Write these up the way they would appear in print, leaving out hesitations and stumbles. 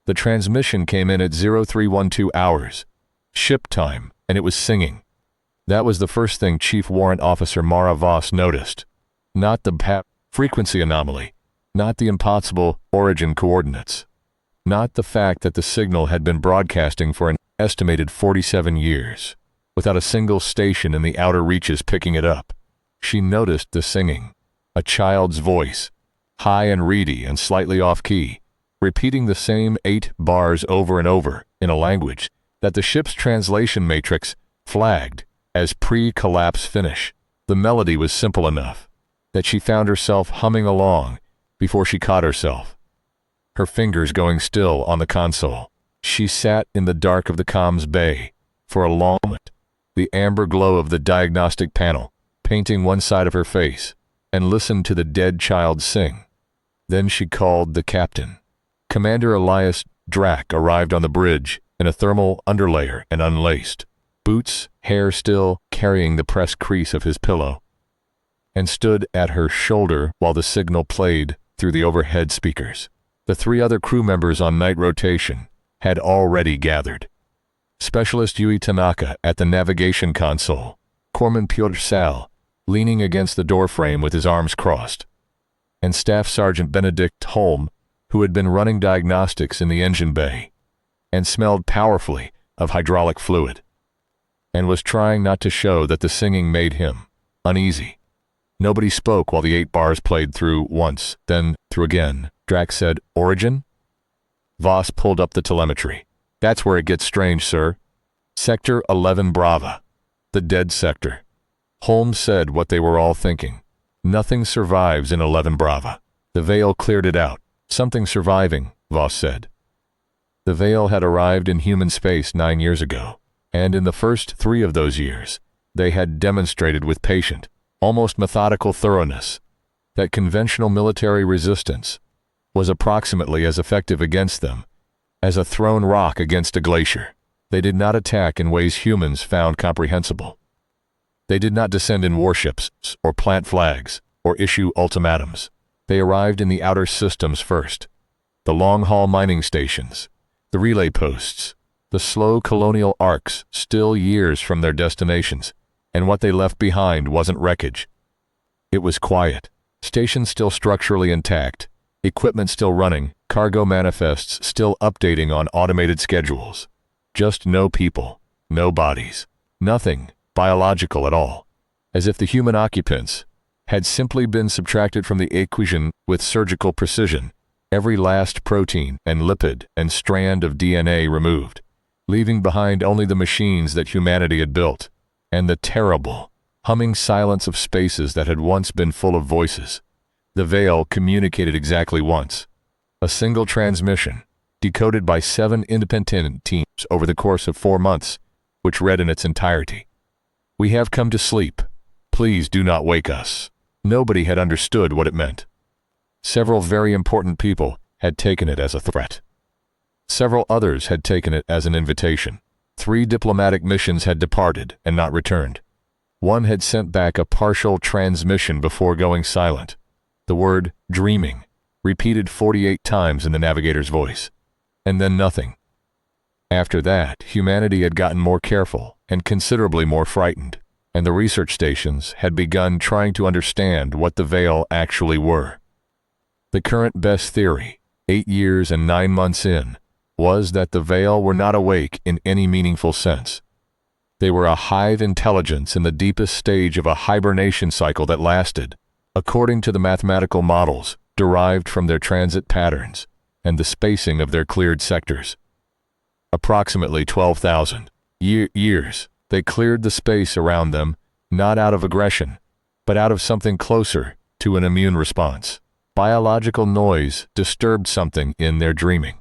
The transmission came in at 0312 hours, ship time, and it was singing. That was the first thing Chief Warrant Officer Mara Voss noticed. Not the frequency anomaly, not the impossible origin coordinates, not the fact that the signal had been broadcasting for an estimated 47 years, without a single station in the outer reaches picking it up. She noticed the singing, a child's voice, high and reedy and slightly off-key, repeating the same 8 bars over and over in a language that the ship's translation matrix flagged as pre-collapse finish. The melody was simple enough that she found herself humming along before she caught herself, her fingers going still on the console. She sat in the dark of the comms bay for a long moment, the amber glow of the diagnostic panel painting one side of her face, and listened to the dead child sing. Then she called the captain. Commander Elias Drack arrived on the bridge in a thermal underlayer and unlaced, boots, hair still carrying the pressed crease of his pillow, and stood at her shoulder while the signal played through the overhead speakers. The 3 other crew members on night rotation had already gathered. Specialist Yui Tanaka at the navigation console, Corpsman Pyotr Sal leaning against the doorframe with his arms crossed, and Staff Sergeant Benedict Holm, who had been running diagnostics in the engine bay and smelled powerfully of hydraulic fluid, and was trying not to show that the singing made him uneasy. Nobody spoke while the 8 bars played through once, then through again. Drax said, "Origin?" Voss pulled up the telemetry. "That's where it gets strange, sir. Sector 11 Brava, the dead sector." Holmes said what they were all thinking. Nothing survives in 11 Brava. The Veil cleared it out. Something surviving, Voss said. The Veil had arrived in human space 9 years ago, and in the first 3 of those years, they had demonstrated with patient, almost methodical thoroughness that conventional military resistance was approximately as effective against them as a thrown rock against a glacier. They did not attack in ways humans found comprehensible. They did not descend in warships or plant flags or issue ultimatums. They arrived in the outer systems first, the long-haul mining stations, the relay posts, the slow colonial arcs still years from their destinations, and what they left behind wasn't wreckage. It was quiet, stations still structurally intact, equipment still running, cargo manifests still updating on automated schedules. Just no people, no bodies, nothing biological at all, as if the human occupants had simply been subtracted from the equation with surgical precision, every last protein and lipid and strand of DNA removed, leaving behind only the machines that humanity had built, and the terrible, humming silence of spaces that had once been full of voices. The Veil communicated exactly once, a single transmission, decoded by 7 independent teams over the course of 4 months, which read in its entirety, "We have come to sleep. Please do not wake us." Nobody had understood what it meant. Several very important people had taken it as a threat. Several others had taken it as an invitation. 3 diplomatic missions had departed and not returned. One had sent back a partial transmission before going silent. The word "dreaming" repeated 48 times in the navigator's voice, and then nothing. After that, humanity had gotten more careful and considerably more frightened, and the research stations had begun trying to understand what the Veil actually were. The current best theory, 8 years and 9 months in, was that the Veil were not awake in any meaningful sense. They were a hive intelligence in the deepest stage of a hibernation cycle that lasted, according to the mathematical models derived from their transit patterns and the spacing of their cleared sectors. Approximately 12,000 years, they cleared the space around them, not out of aggression, but out of something closer to an immune response. Biological noise disturbed something in their dreaming.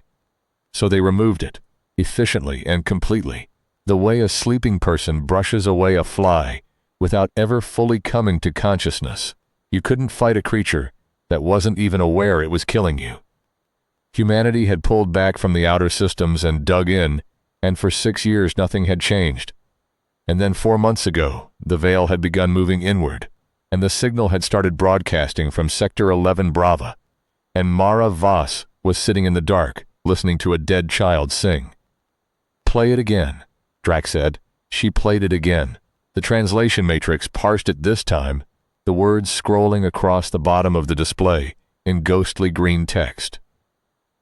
So they removed it, efficiently and completely, the way a sleeping person brushes away a fly without ever fully coming to consciousness. You couldn't fight a creature that wasn't even aware it was killing you. Humanity had pulled back from the outer systems and dug in, and for 6 years nothing had changed. And then 4 months ago, the Veil had begun moving inward, and the signal had started broadcasting from Sector 11 Brava, and Mara Voss was sitting in the dark, listening to a dead child sing. "Play it again," Drax said. She played it again. The translation matrix parsed it this time, the words scrolling across the bottom of the display in ghostly green text.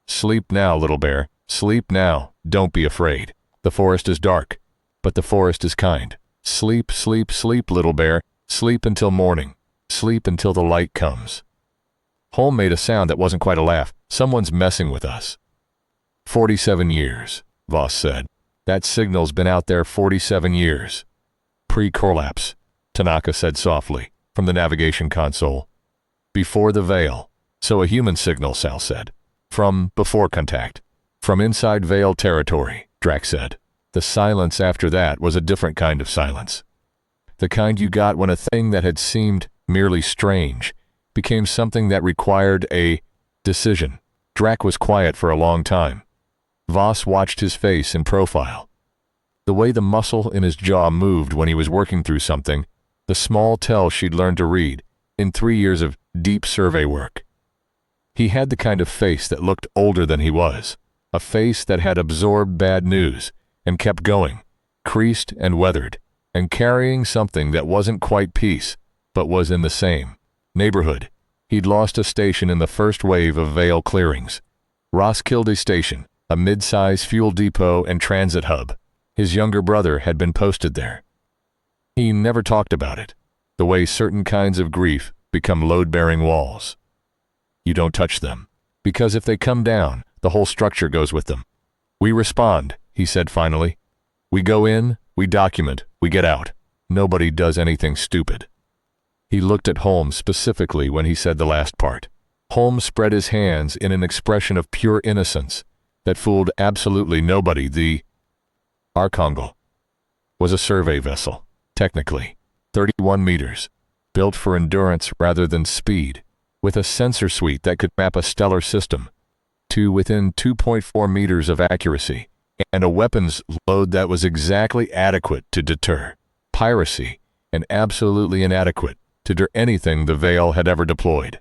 "Sleep now, little bear. Sleep now. Don't be afraid. The forest is dark, but the forest is kind. Sleep, sleep, sleep, little bear. Sleep until morning. Sleep until the light comes." Holm made a sound that wasn't quite a laugh. "Someone's messing with us." 47 years, Voss said. "That signal's been out there 47 years. Pre-collapse," Tanaka said softly, from the navigation console. "Before the veil." "So a human signal," Sal said. "From before contact. From inside veil territory," Drax said. The silence after that was a different kind of silence. The kind you got when a thing that had seemed merely strange became something that required a decision. Drax was quiet for a long time. Voss watched his face in profile. The way the muscle in his jaw moved when he was working through something, the small tell she'd learned to read in 3 years of deep survey work. He had the kind of face that looked older than he was, a face that had absorbed bad news and kept going, creased and weathered, and carrying something that wasn't quite peace, but was in the same neighborhood. He'd lost a station in the first wave of veil clearings. Roskilde Station, a mid-size fuel depot and transit hub. His younger brother had been posted there. He never talked about it, the way certain kinds of grief become load-bearing walls. You don't touch them, because if they come down, the whole structure goes with them. "We respond," he said finally. "We go in, we document, we get out. Nobody does anything stupid." He looked at Holmes specifically when he said the last part. Holmes spread his hands in an expression of pure innocence that fooled absolutely nobody. The Archangel was a survey vessel, technically, 31 meters, built for endurance rather than speed, with a sensor suite that could map a stellar system to within 2.4 meters of accuracy, and a weapons load that was exactly adequate to deter piracy and absolutely inadequate to deter anything the Veil had ever deployed.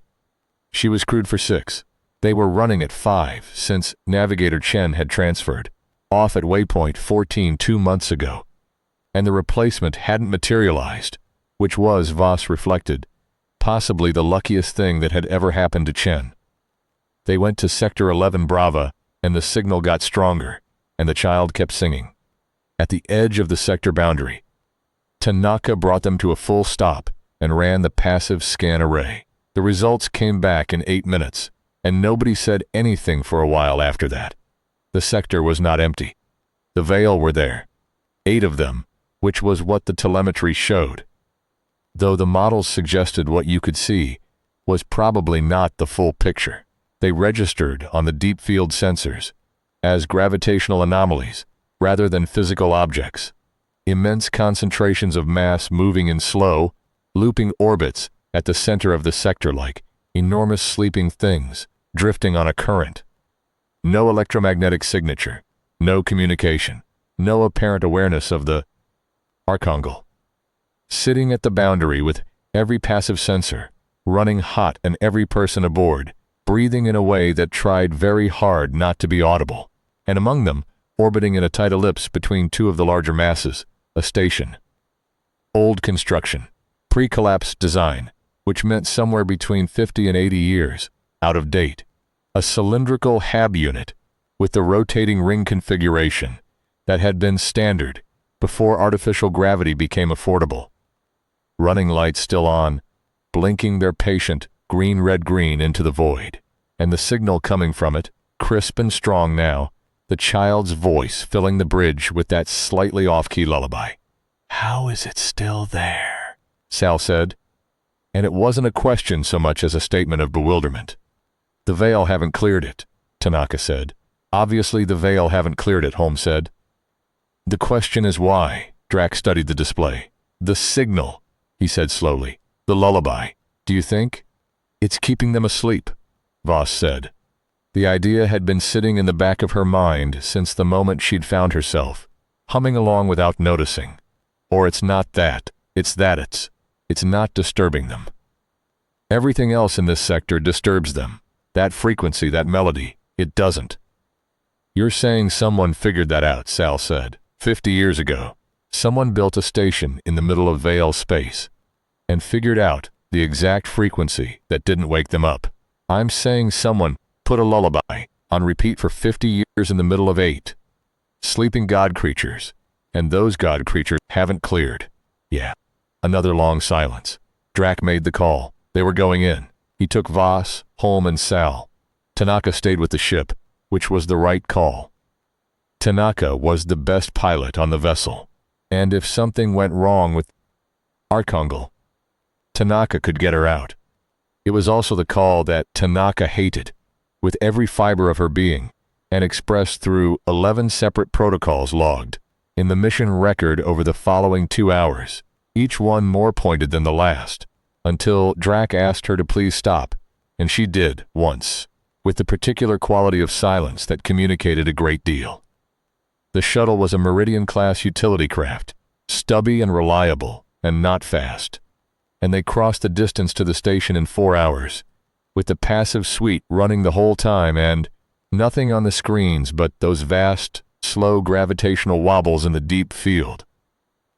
She was crewed for 6. They were running at 5 since Navigator Chen had transferred, off at waypoint 14 2 months ago, and the replacement hadn't materialized, which was, Voss reflected, possibly the luckiest thing that had ever happened to Chen. They went to Sector 11 Brava, and the signal got stronger, and the child kept singing. At the edge of the sector boundary, Tanaka brought them to a full stop and ran the passive scan array. The results came back in 8 minutes, and nobody said anything for a while after that. The sector was not empty. The Veil were there, 8 of them, which was what the telemetry showed. Though the models suggested what you could see was probably not the full picture. They registered on the deep field sensors as gravitational anomalies rather than physical objects. Immense concentrations of mass moving in slow, looping orbits at the center of the sector like enormous sleeping things drifting on a current. No electromagnetic signature, no communication, no apparent awareness of the Archangel. Sitting at the boundary with every passive sensor running hot and every person aboard breathing in a way that tried very hard not to be audible, and among them, orbiting in a tight ellipse between 2 of the larger masses, a station. Old construction, pre-collapse design, which meant somewhere between 50 and 80 years, out of date. A cylindrical HAB unit with the rotating ring configuration that had been standard before artificial gravity became affordable. Running lights still on, blinking their patient green-red-green into the void, and the signal coming from it, crisp and strong now, the child's voice filling the bridge with that slightly off-key lullaby. "How is it still there?" Sal said, and it wasn't a question so much as a statement of bewilderment. "The Veil haven't cleared it," Tanaka said. "Obviously the Veil haven't cleared it," Holmes said. "The question is why." Drax studied the display. "The signal," he said slowly. "The lullaby. Do you think?" "It's keeping them asleep," Voss said. The idea had been sitting in the back of her mind since the moment she'd found herself, humming along without noticing. Or it's not that, it's that it's not disturbing them. Everything else in this sector disturbs them. That frequency, that melody, it doesn't. You're saying someone figured that out, Sal said. 50 years ago, someone built a station in the middle of Vale space and figured out the exact frequency that didn't wake them up. I'm saying someone put a lullaby on repeat for 50 years in the middle of 8 sleeping god creatures, and those god creatures haven't cleared. Yeah. Another long silence. Drac made the call. They were going in. He took Voss, Holm, and Sal. Tanaka stayed with the ship, which was the right call. Tanaka was the best pilot on the vessel, and if something went wrong with Archangel, Tanaka could get her out. It was also the call that Tanaka hated, with every fiber of her being, and expressed through 11 separate protocols logged in the mission record over the following 2 hours, each one more pointed than the last, until Drac asked her to please stop, and she did once, with the particular quality of silence that communicated a great deal. The shuttle was a Meridian-class utility craft, stubby and reliable, and not fast, and they crossed the distance to the station in 4 hours, with the passive suite running the whole time and nothing on the screens but those vast, slow gravitational wobbles in the deep field.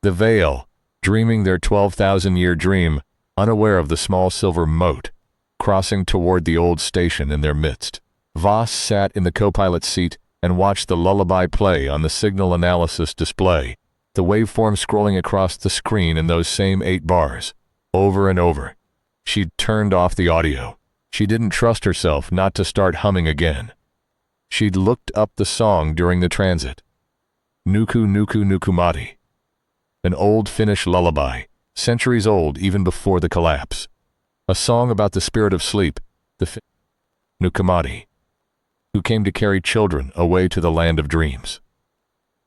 The Vale, dreaming their 12,000-year dream, unaware of the small silver moat, crossing toward the old station in their midst. Voss sat in the co-pilot seat and watched the lullaby play on the signal analysis display, the waveform scrolling across the screen in those same 8 bars, over and over. She'd turned off the audio. She didn't trust herself not to start humming again. She'd looked up the song during the transit. Nuku Nuku Nukumati. An old Finnish lullaby, centuries old even before the collapse. A song about the spirit of sleep, the Nukumati, who came to carry children away to the land of dreams.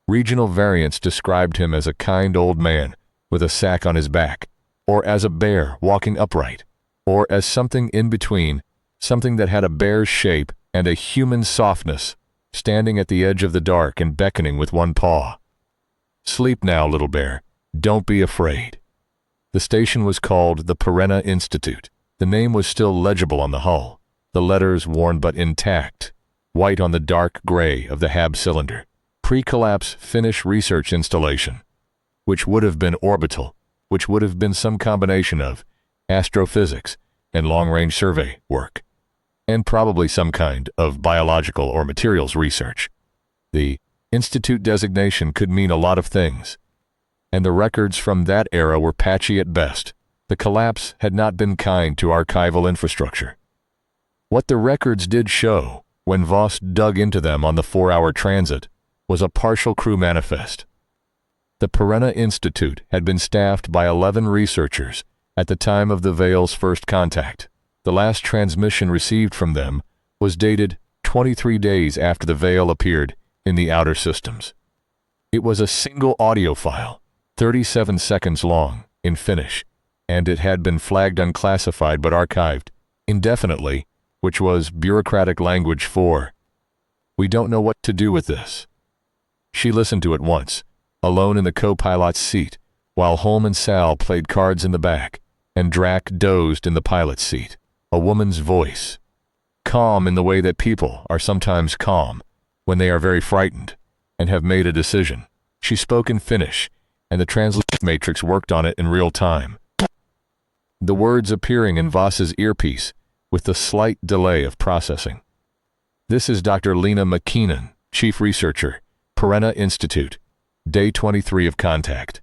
Regional variants described him as a kind old man with a sack on his back, or as a bear walking upright, or as something in between, something that had a bear's shape and a human softness, standing at the edge of the dark and beckoning with one paw. Sleep now, little bear. Don't be afraid. The station was called the Perenna Institute. The name was still legible on the hull, the letters worn but intact, white on the dark gray of the HAB cylinder. Pre-collapse Finnish research installation, which would have been orbital, which would have been some combination of astrophysics and long-range survey work, and probably some kind of biological or materials research. The institute designation could mean a lot of things, and the records from that era were patchy at best. The collapse had not been kind to archival infrastructure. What the records did show, when Voss dug into them on the 4-hour transit, was a partial crew manifest. The Perenna Institute had been staffed by 11 researchers at the time of the Vale's first contact. The last transmission received from them was dated 23 days after the Vale appeared in the outer systems. It was a single audio file, 37 seconds long, in Finnish, and it had been flagged unclassified but archived indefinitely, which was bureaucratic language for, "We don't know what to do with this." She listened to it once, alone in the co-pilot's seat, while Holm and Sal played cards in the back, and Drac dozed in the pilot's seat. A woman's voice, calm in the way that people are sometimes calm when they are very frightened and have made a decision. She spoke in Finnish, and the translation matrix worked on it in real time. The words appearing in Voss's earpiece with the slight delay of processing. This is Dr. Lena McKeenan, Chief Researcher, Perenna Institute, Day 23 of contact.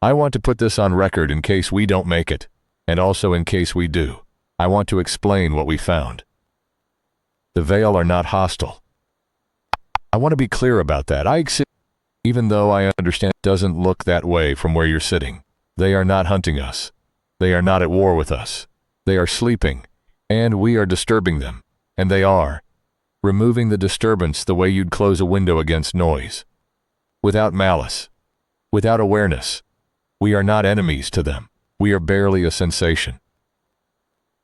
I want to put this on record in case we don't make it, and also in case we do. I want to explain what we found. The Vale are not hostile. I want to be clear about that. Even though I understand it doesn't look that way from where you're sitting. They are not hunting us. They are not at war with us. They are sleeping, and we are disturbing them, and they are removing the disturbance the way you'd close a window against noise. Without malice, without awareness. We are not enemies to them. We are barely a sensation.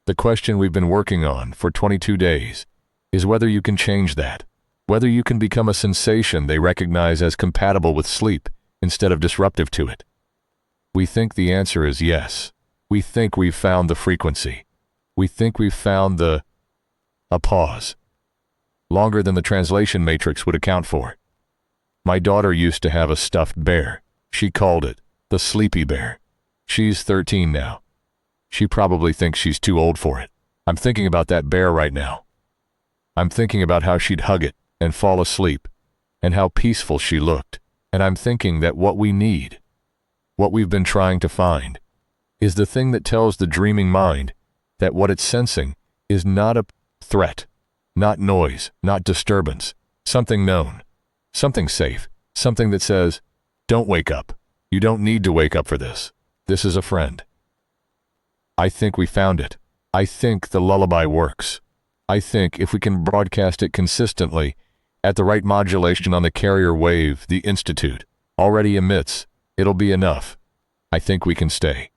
The question we've been working on for 22 days is whether you can change that, whether you can become a sensation they recognize as compatible with sleep instead of disruptive to it. We think the answer is yes. We think we've found the frequency. We think we've found a pause. longer than the translation matrix would account for. My daughter used to have a stuffed bear. She called it the sleepy bear. She's 13 now. She probably thinks she's too old for it. I'm thinking about that bear right now. I'm thinking about how she'd hug it and fall asleep, and how peaceful she looked. And I'm thinking that what we need, what we've been trying to find, is the thing that tells the dreaming mind that what it's sensing is not a threat, not noise, not disturbance, something known, something safe, something that says, don't wake up. You don't need to wake up for this. This is a friend. I think we found it. I think the lullaby works. I think if we can broadcast it consistently at the right modulation on the carrier wave the Institute already emits, it'll be enough. I think we can stay.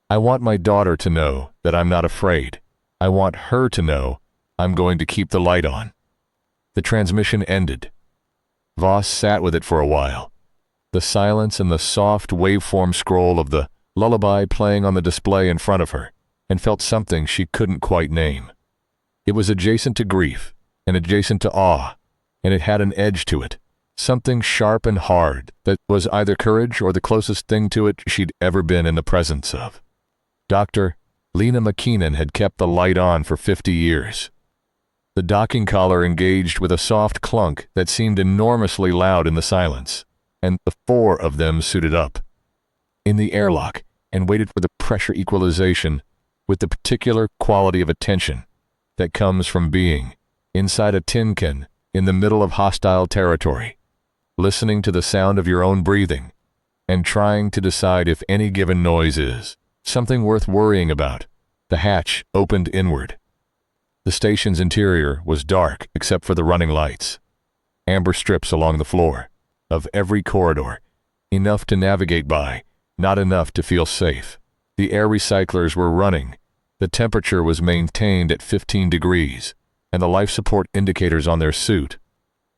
I want my daughter to know that I'm not afraid. I want her to know I'm going to keep the light on. The transmission ended. Voss sat with it for a while, the silence and the soft waveform scroll of the lullaby playing on the display in front of her, and felt something she couldn't quite name. It was adjacent to grief and adjacent to awe, and it had an edge to it, something sharp and hard that was either courage or the closest thing to it she'd ever been in the presence of. Dr. Lena McKeenan had kept the light on for 50 years. The docking collar engaged with a soft clunk that seemed enormously loud in the silence, and the four of them suited up in the airlock and waited for the pressure equalization with the particular quality of attention that comes from being inside a tin can in the middle of hostile territory, listening to the sound of your own breathing and trying to decide if any given noise is something worth worrying about. The hatch opened inward. The station's interior was dark except for the running lights. Amber strips along the floor of every corridor, enough to navigate by, not enough to feel safe. The air recyclers were running. The temperature was maintained at 15 degrees, and the life support indicators on their suit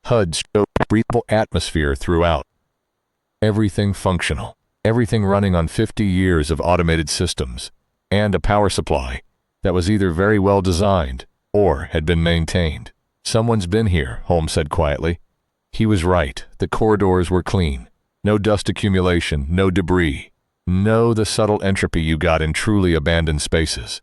HUD showed a breathable atmosphere throughout. Everything functional, everything running on 50 years of automated systems, and a power supply that was either very well designed or had been maintained. Someone's been here, Holmes said quietly. He was right. The corridors were clean. No dust accumulation, no debris. No the subtle entropy you got in truly abandoned spaces.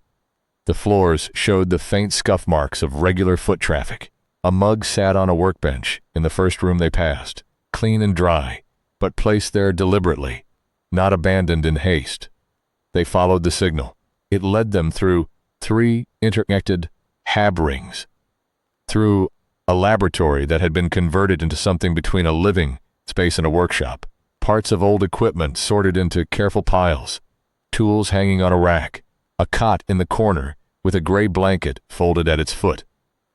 The floors showed the faint scuff marks of regular foot traffic. A mug sat on a workbench in the first room they passed, clean and dry, but placed there deliberately, not abandoned in haste. They followed the signal. It led them through 3 interconnected hab rings, through a laboratory that had been converted into something between a living space and a workshop, parts of old equipment sorted into careful piles, tools hanging on a rack, a cot in the corner with a gray blanket folded at its foot,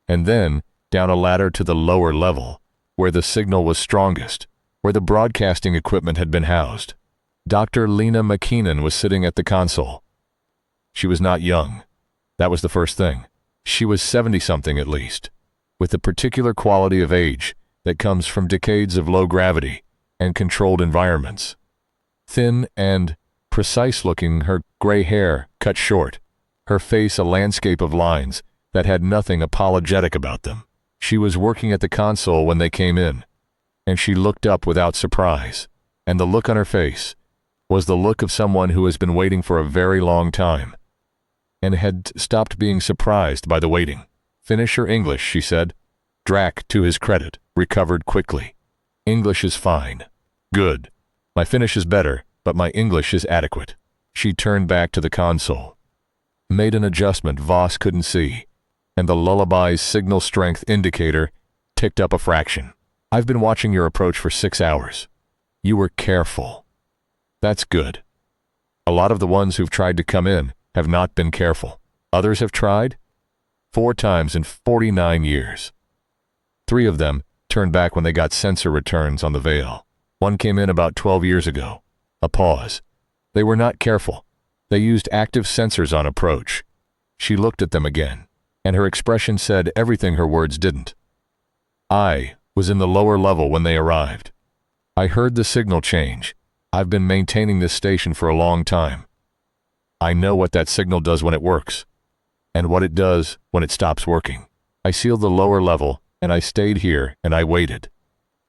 and then down a ladder to the lower level, where the signal was strongest, where the broadcasting equipment had been housed. Dr. Lena McKeenan was sitting at the console. She was not young. That was the first thing. She was 70-something at least, with the particular quality of age that comes from decades of low gravity and controlled environments. Thin and precise-looking, her gray hair cut short, her face a landscape of lines that had nothing apologetic about them. She was working at the console when they came in, and she looked up without surprise, and the look on her face was the look of someone who has been waiting for a very long time, and had stopped being surprised by the waiting. "Finish your English," she said. Drac, to his credit, recovered quickly. "English is fine." "Good. My Finnish is better, but my English is adequate." She turned back to the console, made an adjustment Voss couldn't see, and the lullaby's signal strength indicator ticked up a fraction. "I've been watching your approach for 6 hours. You were careful. That's good. A lot of the ones who've tried to come in have not been careful. Others have tried 4 times in 49 years. 3 of them turned back when they got sensor returns on the veil. 1 came in about 12 years ago." A pause. "They were not careful. They used active sensors on approach." She looked at them again, and her expression said everything her words didn't. "I was in the lower level when they arrived. I heard the signal change. I've been maintaining this station for a long time. I know what that signal does when it works, and what it does when it stops working. I sealed the lower level, and I stayed here, and I waited.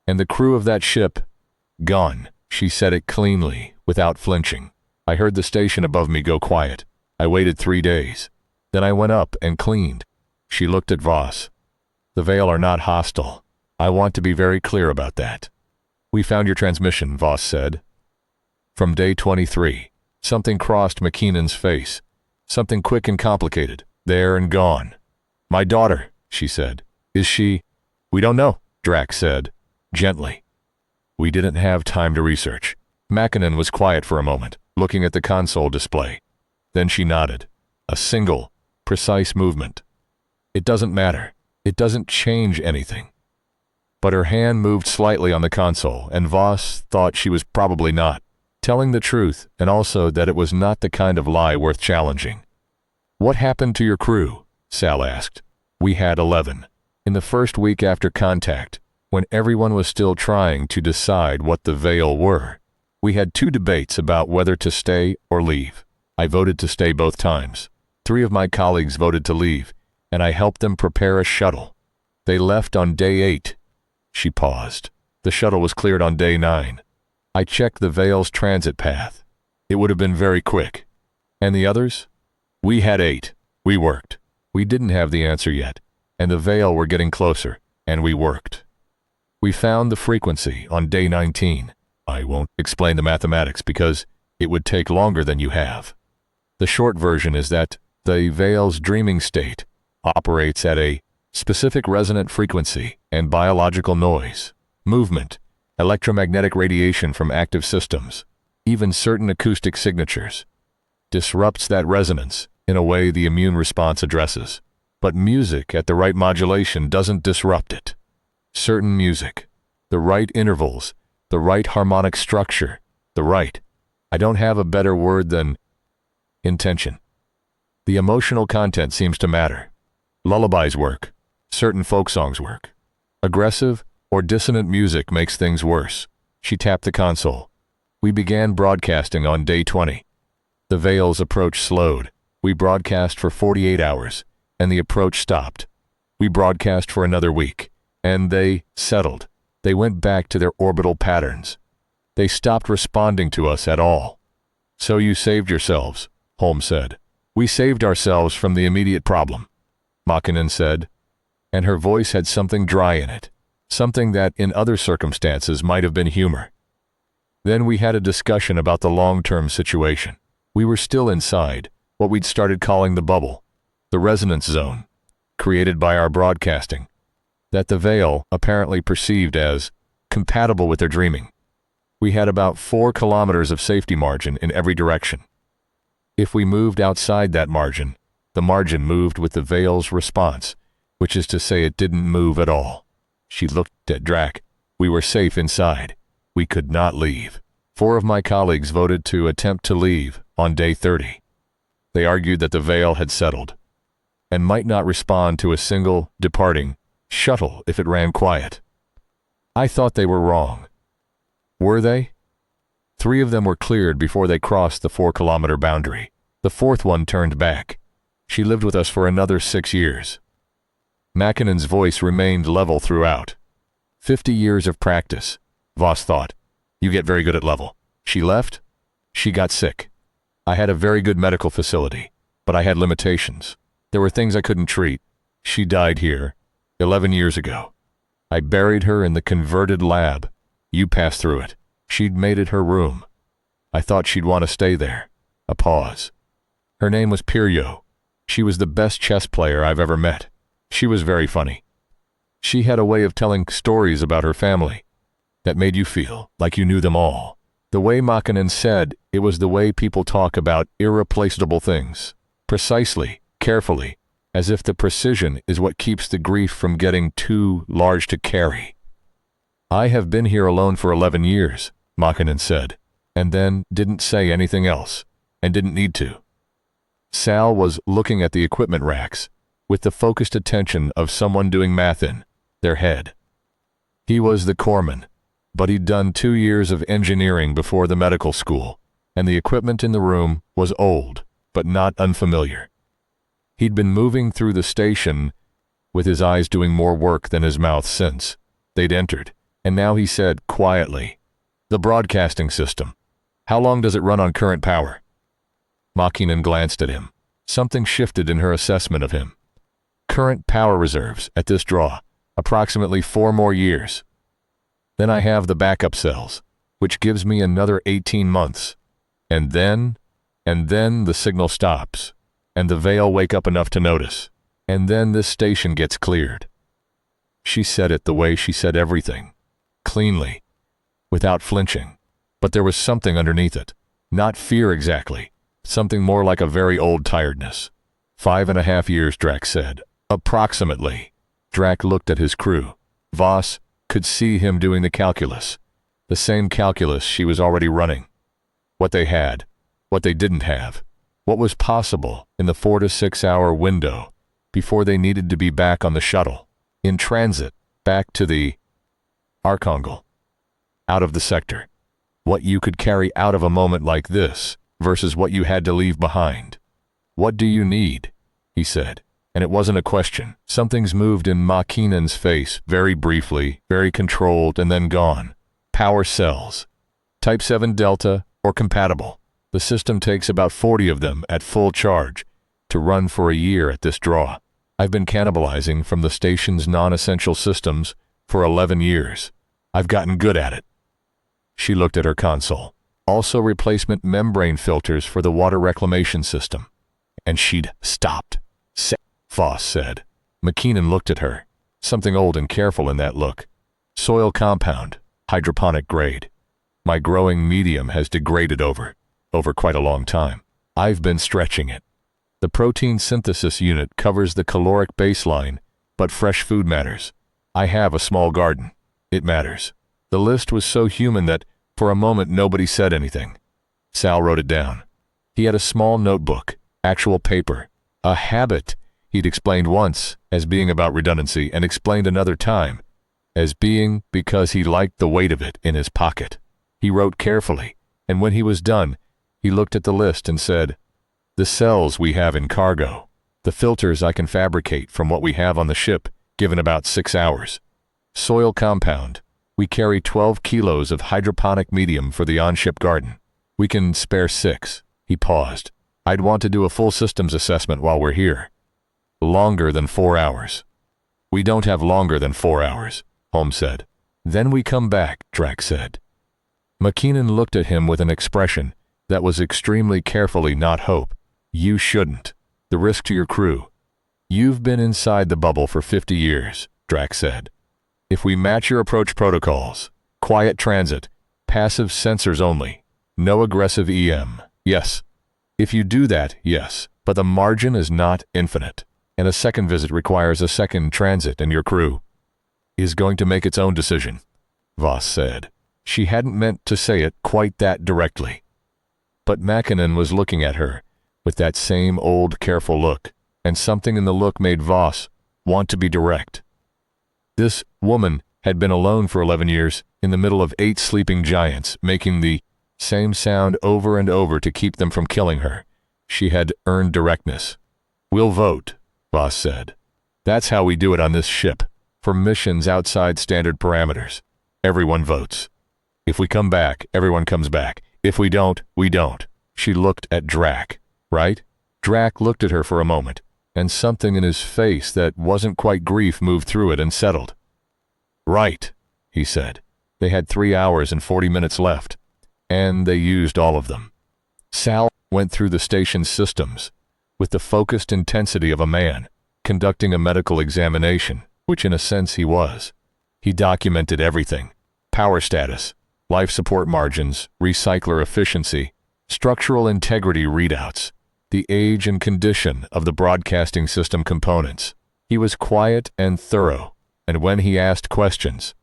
And the crew of that ship, gone. She said it cleanly, without flinching. I heard the station above me go quiet. I waited 3 days. Then I went up and cleaned. She looked at Voss. The Veil are not hostile. I want to be very clear about that. We found your transmission, Voss said. From day 23, something crossed McKinnon's face. Something quick and complicated. There and gone. My daughter, she said. Is she? We don't know, Drax said, gently. We didn't have time to research. McKinnon was quiet for a moment, looking at the console display. Then she nodded. A single, precise movement. It doesn't matter. It doesn't change anything. But her hand moved slightly on the console, and Voss thought she was probably not telling the truth, and also that it was not the kind of lie worth challenging. What happened to your crew? Sal asked. We had 11. In the first week after contact, when everyone was still trying to decide what the Veil were, we had 2 debates about whether to stay or leave. I voted to stay both times. 3 of my colleagues voted to leave, and I helped them prepare a shuttle. They left on day 8. She paused. The shuttle was cleared on day 9. I checked the Veil's transit path. It would have been very quick. And the others? We had 8. We worked. We didn't have the answer yet, and the Veil were getting closer, and we worked. We found the frequency on day 19. I won't explain the mathematics because it would take longer than you have. The short version is that the Veil's dreaming state operates at a specific resonant frequency and biological noise, movement, electromagnetic radiation from active systems, even certain acoustic signatures, disrupts that resonance in a way the immune response addresses. But music at the right modulation doesn't disrupt it. Certain music, the right intervals, the right harmonic structure, I don't have a better word than intention. The emotional content seems to matter. Lullabies work. Certain folk songs work. Aggressive or dissonant music makes things worse. She tapped the console. We began broadcasting on day 20. The Veil's approach slowed. We broadcast for 48 hours, and the approach stopped. We broadcast for another week, and they settled. They went back to their orbital patterns. They stopped responding to us at all. So you saved yourselves, Holmes said. We saved ourselves from the immediate problem, Mackinnon said, and her voice had something dry in it, something that in other circumstances might have been humor. Then we had a discussion about the long-term situation. We were still inside, what we'd started calling the bubble, the resonance zone, created by our broadcasting, that the Veil apparently perceived as compatible with their dreaming. We had about 4 kilometers of safety margin in every direction. If we moved outside that margin, the margin moved with the Veil's response, which is to say it didn't move at all. She looked at Drac. We were safe inside. We could not leave. 4 of my colleagues voted to attempt to leave on day 30. They argued that the Veil had settled and might not respond to a single departing shuttle if it ran quiet. I thought they were wrong. Were they? 3 of them were cleared before they crossed the 4-kilometer boundary. The 4th one turned back. She lived with us for another 6 years. Mackinnon's voice remained level throughout. 50 years of practice, Voss thought. You get very good at level. She left. She got sick. I had a very good medical facility, but I had limitations. There were things I couldn't treat. She died here, 11 years ago. I buried her in the converted lab. You passed through it. She'd made it her room. I thought she'd want to stay there. A pause. Her name was Pirjo. She was the best chess player I've ever met. She was very funny. She had a way of telling stories about her family that made you feel like you knew them all. The way Mackinnon said, it was the way people talk about irreplaceable things. Precisely, carefully, as if the precision is what keeps the grief from getting too large to carry. I have been here alone for 11 years, Mackinnon said, and then didn't say anything else, and didn't need to. Sal was looking at the equipment racks with the focused attention of someone doing math in their head. He was the corpsman, but he'd done 2 years of engineering before the medical school, and the equipment in the room was old, but not unfamiliar. He'd been moving through the station with his eyes doing more work than his mouth since they'd entered. And now he said quietly, "The broadcasting system. How long does it run on current power?" Makinen glanced at him. Something shifted in her assessment of him. "Current power reserves at this draw, approximately 4 more years. Then I have the backup cells, which gives me another 18 months. And then the signal stops, and the Veil wake up enough to notice. And then this station gets cleared." She said it the way she said everything, cleanly, without flinching. But there was something underneath it. Not fear exactly, something more like a very old tiredness. 5.5 years, Drax said. Approximately. Drax looked at his crew. Voss could see him doing the calculus. The same calculus she was already running. What they had, what they didn't have, what was possible in the 4 to 6 hour window before they needed to be back on the shuttle, in transit, back to the Archangel, out of the sector. What you could carry out of a moment like this versus what you had to leave behind. "What do you need?" he said. And it wasn't a question. Something's moved in Makinen's face, very briefly, very controlled, and then gone. "Power cells. Type 7 Delta or compatible. The system takes about 40 of them at full charge to run for a year at this draw. I've been cannibalizing from the station's non-essential systems for 11 years. I've gotten good at it." She looked at her console. "Also replacement membrane filters for the water reclamation system." And she'd stopped. Voss said. Makinen looked at her. Something old and careful in that look. "Soil compound, hydroponic grade. My growing medium has degraded over quite a long time. I've been stretching it. The protein synthesis unit covers the caloric baseline, but fresh food matters. I have a small garden. It matters." The list was so human that, for a moment, nobody said anything. Sal wrote it down. He had a small notebook, actual paper, a habit he'd explained once as being about redundancy and explained another time as being because he liked the weight of it in his pocket. He wrote carefully, and when he was done, he looked at the list and said, "The cells we have in cargo, the filters I can fabricate from what we have on the ship, given about 6 hours. Soil compound, we carry 12 kilos of hydroponic medium for the on-ship garden. We can spare 6. He paused. "I'd want to do a full systems assessment while we're here. Longer than 4 hours. "We don't have longer than 4 hours, Holmes said. "Then we come back," Drax said. Makinen looked at him with an expression that was extremely carefully not hope. "You shouldn't. The risk to your crew. You've been inside the bubble for 50 years, Drax said. If we match your approach protocols, quiet transit, passive sensors only, no aggressive EM, yes. If you do that, yes, but the margin is not infinite. And a second visit requires a second transit, and your crew is going to make its own decision," Voss said. She hadn't meant to say it quite that directly. But Makinen was looking at her with that same old careful look, and something in the look made Voss want to be direct. This woman had been alone for 11 years in the middle of 8 sleeping giants, making the same sound over and over to keep them from killing her. She had earned directness. "We'll vote," Voss said. "That's how we do it on this ship. For missions outside standard parameters, everyone votes. If we come back, everyone comes back. If we don't, we don't." She looked at Drac. "Right?" Drac looked at her for a moment, and something in his face that wasn't quite grief moved through it and settled. "Right," he said. They had 3 hours and 40 minutes left, and they used all of them. Sal went through the station's systems with the focused intensity of a man conducting a medical examination, which in a sense he was. He documented everything: power status, life support margins, recycler efficiency, structural integrity readouts, the age and condition of the broadcasting system components. He was quiet and thorough, and when he asked questions,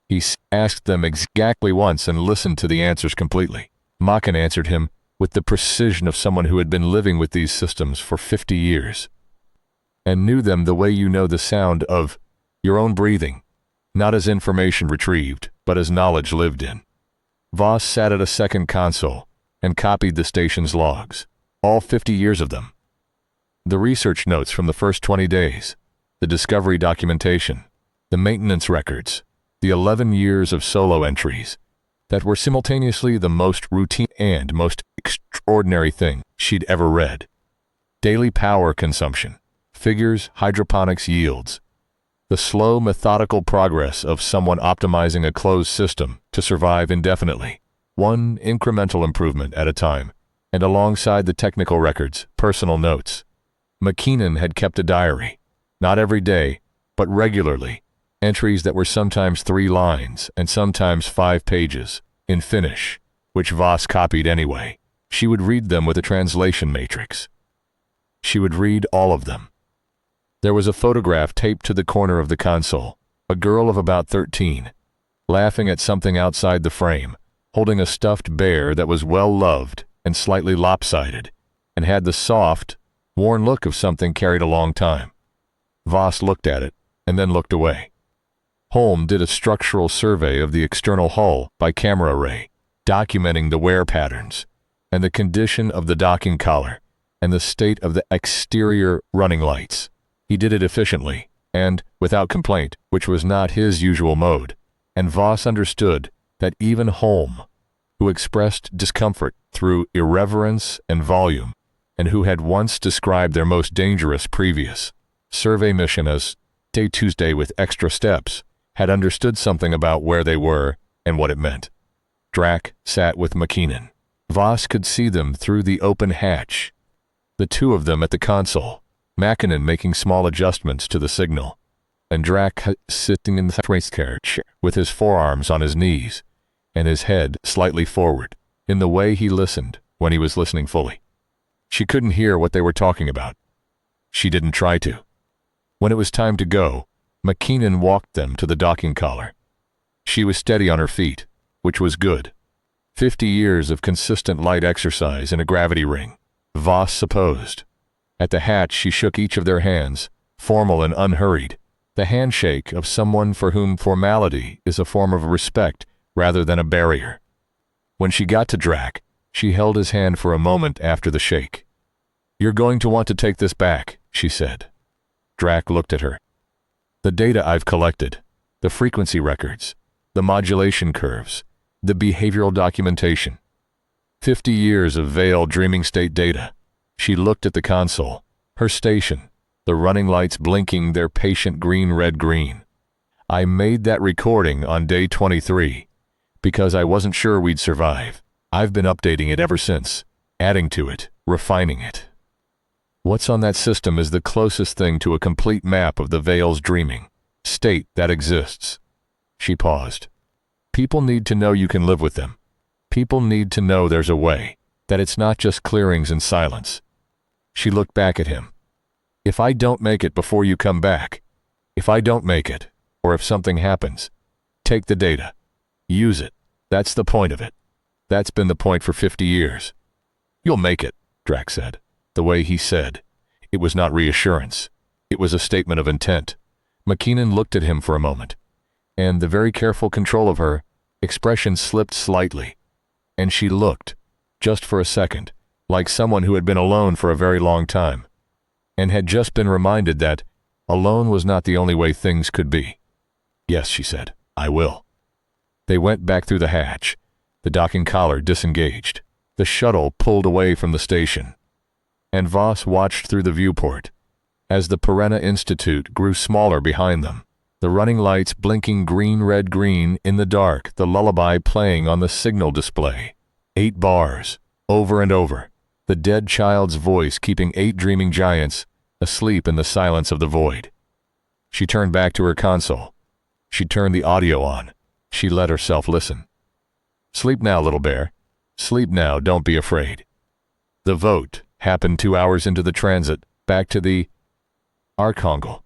he asked them exactly once and listened to the answers completely. Makin answered him with the precision of someone who had been living with these systems for 50 years and knew them the way you know the sound of your own breathing, not as information retrieved, but as knowledge lived in. Voss sat at a second console and copied the station's logs, all 50 years of them. The research notes from the first 20 days, the discovery documentation, the maintenance records, the 11 years of solo entries that were simultaneously the most routine and most extraordinary thing she'd ever read. Daily power consumption, figures, hydroponics yields, the slow, methodical progress of someone optimizing a closed system to survive indefinitely, one incremental improvement at a time, and alongside the technical records, personal notes. McKinnon had kept a diary, not every day, but regularly, entries that were sometimes 3 lines and sometimes 5 pages, in Finnish, which Voss copied anyway. She would read them with a translation matrix. She would read all of them. There was a photograph taped to the corner of the console, a girl of about 13, laughing at something outside the frame, holding a stuffed bear that was well-loved and slightly lopsided, and had the soft, worn look of something carried a long time. Voss looked at it, and then looked away. Holm did a structural survey of the external hull by camera array, documenting the wear patterns, and the condition of the docking collar, and the state of the exterior running lights. He did it efficiently, and without complaint, which was not his usual mode, and Voss understood that even Holm, who expressed discomfort through irreverence and volume, and who had once described their most dangerous previous survey mission as Day Tuesday with extra steps, had understood something about where they were and what it meant. Drac sat with McKinnon. Voss could see them through the open hatch, the two of them at the console, McKinnon making small adjustments to the signal, and Drac sitting in the race chair with his forearms on his knees and his head slightly forward, in the way he listened when he was listening fully. She couldn't hear what they were talking about. She didn't try to. When it was time to go, McKinnon walked them to the docking collar. She was steady on her feet, which was good. 50 years of consistent light exercise in a gravity ring, Voss supposed. At the hatch she shook each of their hands, formal and unhurried, the handshake of someone for whom formality is a form of respect rather than a barrier. When she got to Drac, she held his hand for a moment after the shake. "You're going to want to take this back," she said. Drac looked at her. "The data I've collected, the frequency records, the modulation curves, the behavioral documentation. 50 years of veiled dreaming state data." She looked at the console, her station, the running lights blinking their patient green-red-green. "I made that recording on day 23 because I wasn't sure we'd survive. I've been updating it ever since, adding to it, refining it. What's on that system is the closest thing to a complete map of the Veil's dreaming state that exists." She paused. "People need to know you can live with them. People need to know there's a way, that it's not just clearings and silence." She looked back at him. "If I don't make it before you come back, if I don't make it, or if something happens, take the data. Use it. That's the point of it. That's been the point for 50 years. "You'll make it," Drac said. The way he said, it was not reassurance. It was a statement of intent. McKinnon looked at him for a moment, and the very careful control of her expression slipped slightly, and she looked, just for a second, like someone who had been alone for a very long time, and had just been reminded that alone was not the only way things could be. "Yes," she said, "I will." They went back through the hatch. The docking collar disengaged. The shuttle pulled away from the station, and Voss watched through the viewport as the Perenna Institute grew smaller behind them, the running lights blinking green-red-green in the dark, the lullaby playing on the signal display. 8 bars, over and over, the dead child's voice keeping 8 dreaming giants asleep in the silence of the void. She turned back to her console. She turned the audio on. She let herself listen. "Sleep now, little bear. Sleep now, don't be afraid." The vote happened 2 hours into the transit back to the Archangel.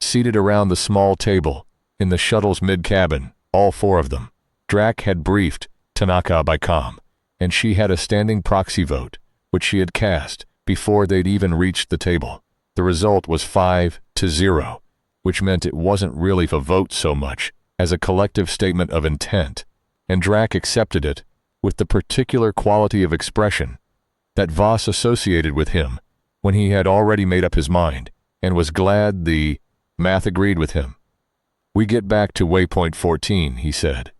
Seated around the small table in the shuttle's mid-cabin, all 4 of them, Drac had briefed Tanaka by comm, and she had a standing proxy vote, which she had cast before they'd even reached the table. The result was 5-0, which meant it wasn't really a vote so much as a collective statement of intent, and Drac accepted it with the particular quality of expression that Voss associated with him when he had already made up his mind, and was glad the Math agreed with him. We get back to waypoint 14, he said.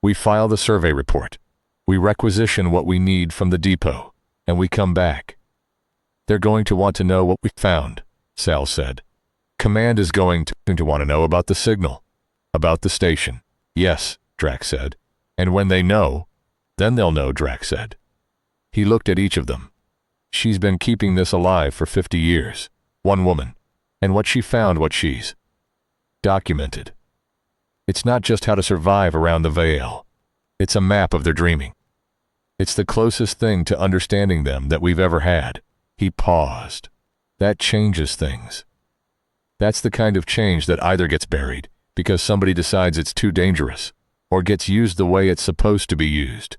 We file the survey report. We requisition what we need from the depot, and we come back. They're going to want to know what we found, Sal said. Command is going to want to know about the signal. About the station. Yes, Drax said. And when they know, then they'll know, Drax said. He looked at each of them. She's been keeping this alive for 50 years. One woman. And what she found, what she's documented. It's not just how to survive around the veil. It's a map of their dreaming. It's the closest thing to understanding them that we've ever had. He paused. That changes things. That's the kind of change that either gets buried because somebody decides it's too dangerous, or gets used the way it's supposed to be used.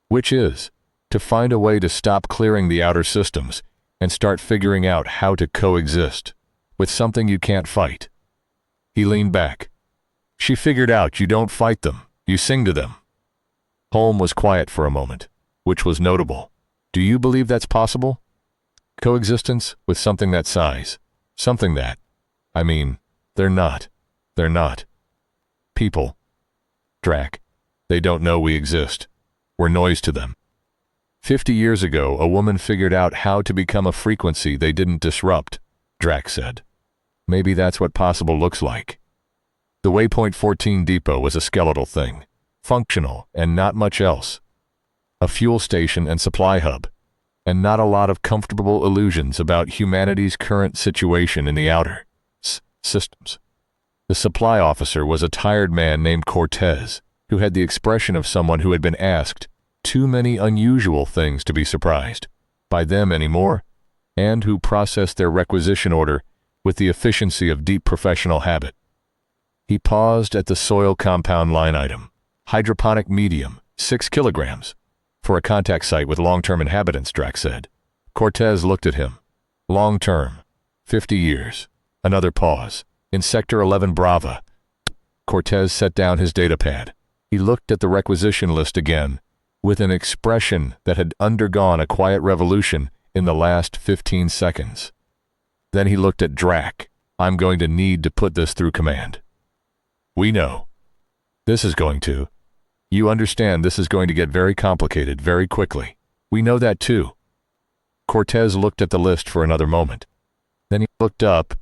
Which is, to find a way to stop clearing the outer systems and start figuring out how to coexist with something you can't fight. He leaned back. She figured out you don't fight them, you sing to them. Holm was quiet for a moment, which was notable. Do you believe that's possible? Coexistence with something that size. Something that, they're not. They're not. People. Drac. They don't know we exist. We're noise to them. 50 years ago, a woman figured out how to become a frequency they didn't disrupt, Drac said. Maybe that's what possible looks like. The Waypoint 14 depot was a skeletal thing, functional and not much else. A fuel station and supply hub, and not a lot of comfortable illusions about humanity's current situation in the outer systems. The supply officer was a tired man named Cortez, who had the expression of someone who had been asked too many unusual things to be surprised by them anymore, and who processed their requisition order with the efficiency of deep professional habit. He paused at the soil compound line item. Hydroponic medium, 6 kilograms. For a contact site with long-term inhabitants, Drax said. Cortez looked at him. Long-term. 50 years. Another pause. In Sector 11 Brava. Cortez set down his datapad. He looked at the requisition list again, with an expression that had undergone a quiet revolution in the last 15 seconds. Then he looked at Drac. I'm going to need to put this through command. We know. This is going to. You understand this is going to get very complicated very quickly. We know that too. Cortez looked at the list for another moment. Then he looked up,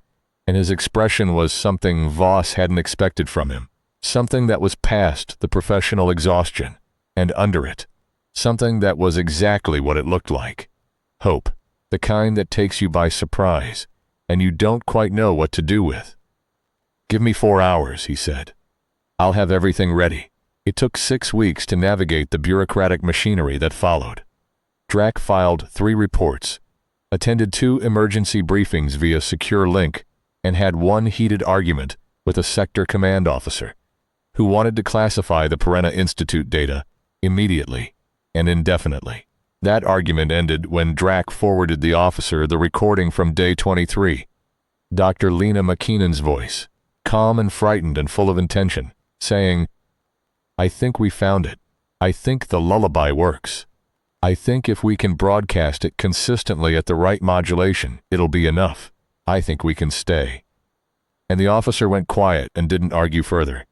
and his expression was something Voss hadn't expected from him. Something that was past the professional exhaustion, and under it. Something that was exactly what it looked like. Hope. The kind that takes you by surprise, and you don't quite know what to do with. Give me 4 hours, he said. I'll have everything ready. It took 6 weeks to navigate the bureaucratic machinery that followed. Drac filed 3 reports, attended 2 emergency briefings via secure link, and had 1 heated argument with a sector command officer who wanted to classify the Perenna Institute data immediately and indefinitely. That argument ended when Drac forwarded the officer the recording from day 23. Dr. Lena McKinnon's voice, calm and frightened and full of intention, saying, I think we found it. I think the lullaby works. I think if we can broadcast it consistently at the right modulation, it'll be enough. I think we can stay. And the officer went quiet and didn't argue further.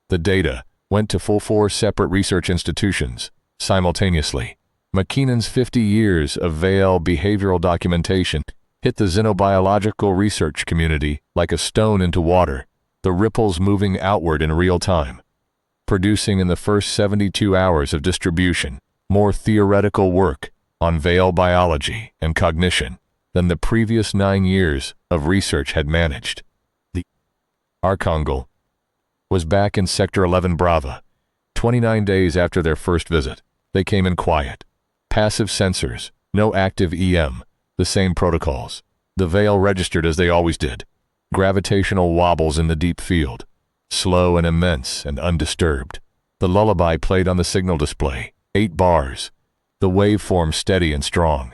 The data went to 4 separate research institutions, simultaneously. McKinnon's 50 years of Veil behavioral documentation hit the xenobiological research community like a stone into water, the ripples moving outward in real time, producing in the first 72 hours of distribution more theoretical work on Veil biology and cognition than the previous 9 years of research had managed. The Archangel was back in Sector 11 Brava, 29 days after their first visit. They came in quiet. Passive sensors, no active EM, the same protocols. The Veil registered as they always did. Gravitational wobbles in the deep field, slow and immense and undisturbed. The lullaby played on the signal display, 8 bars, the waveform steady and strong.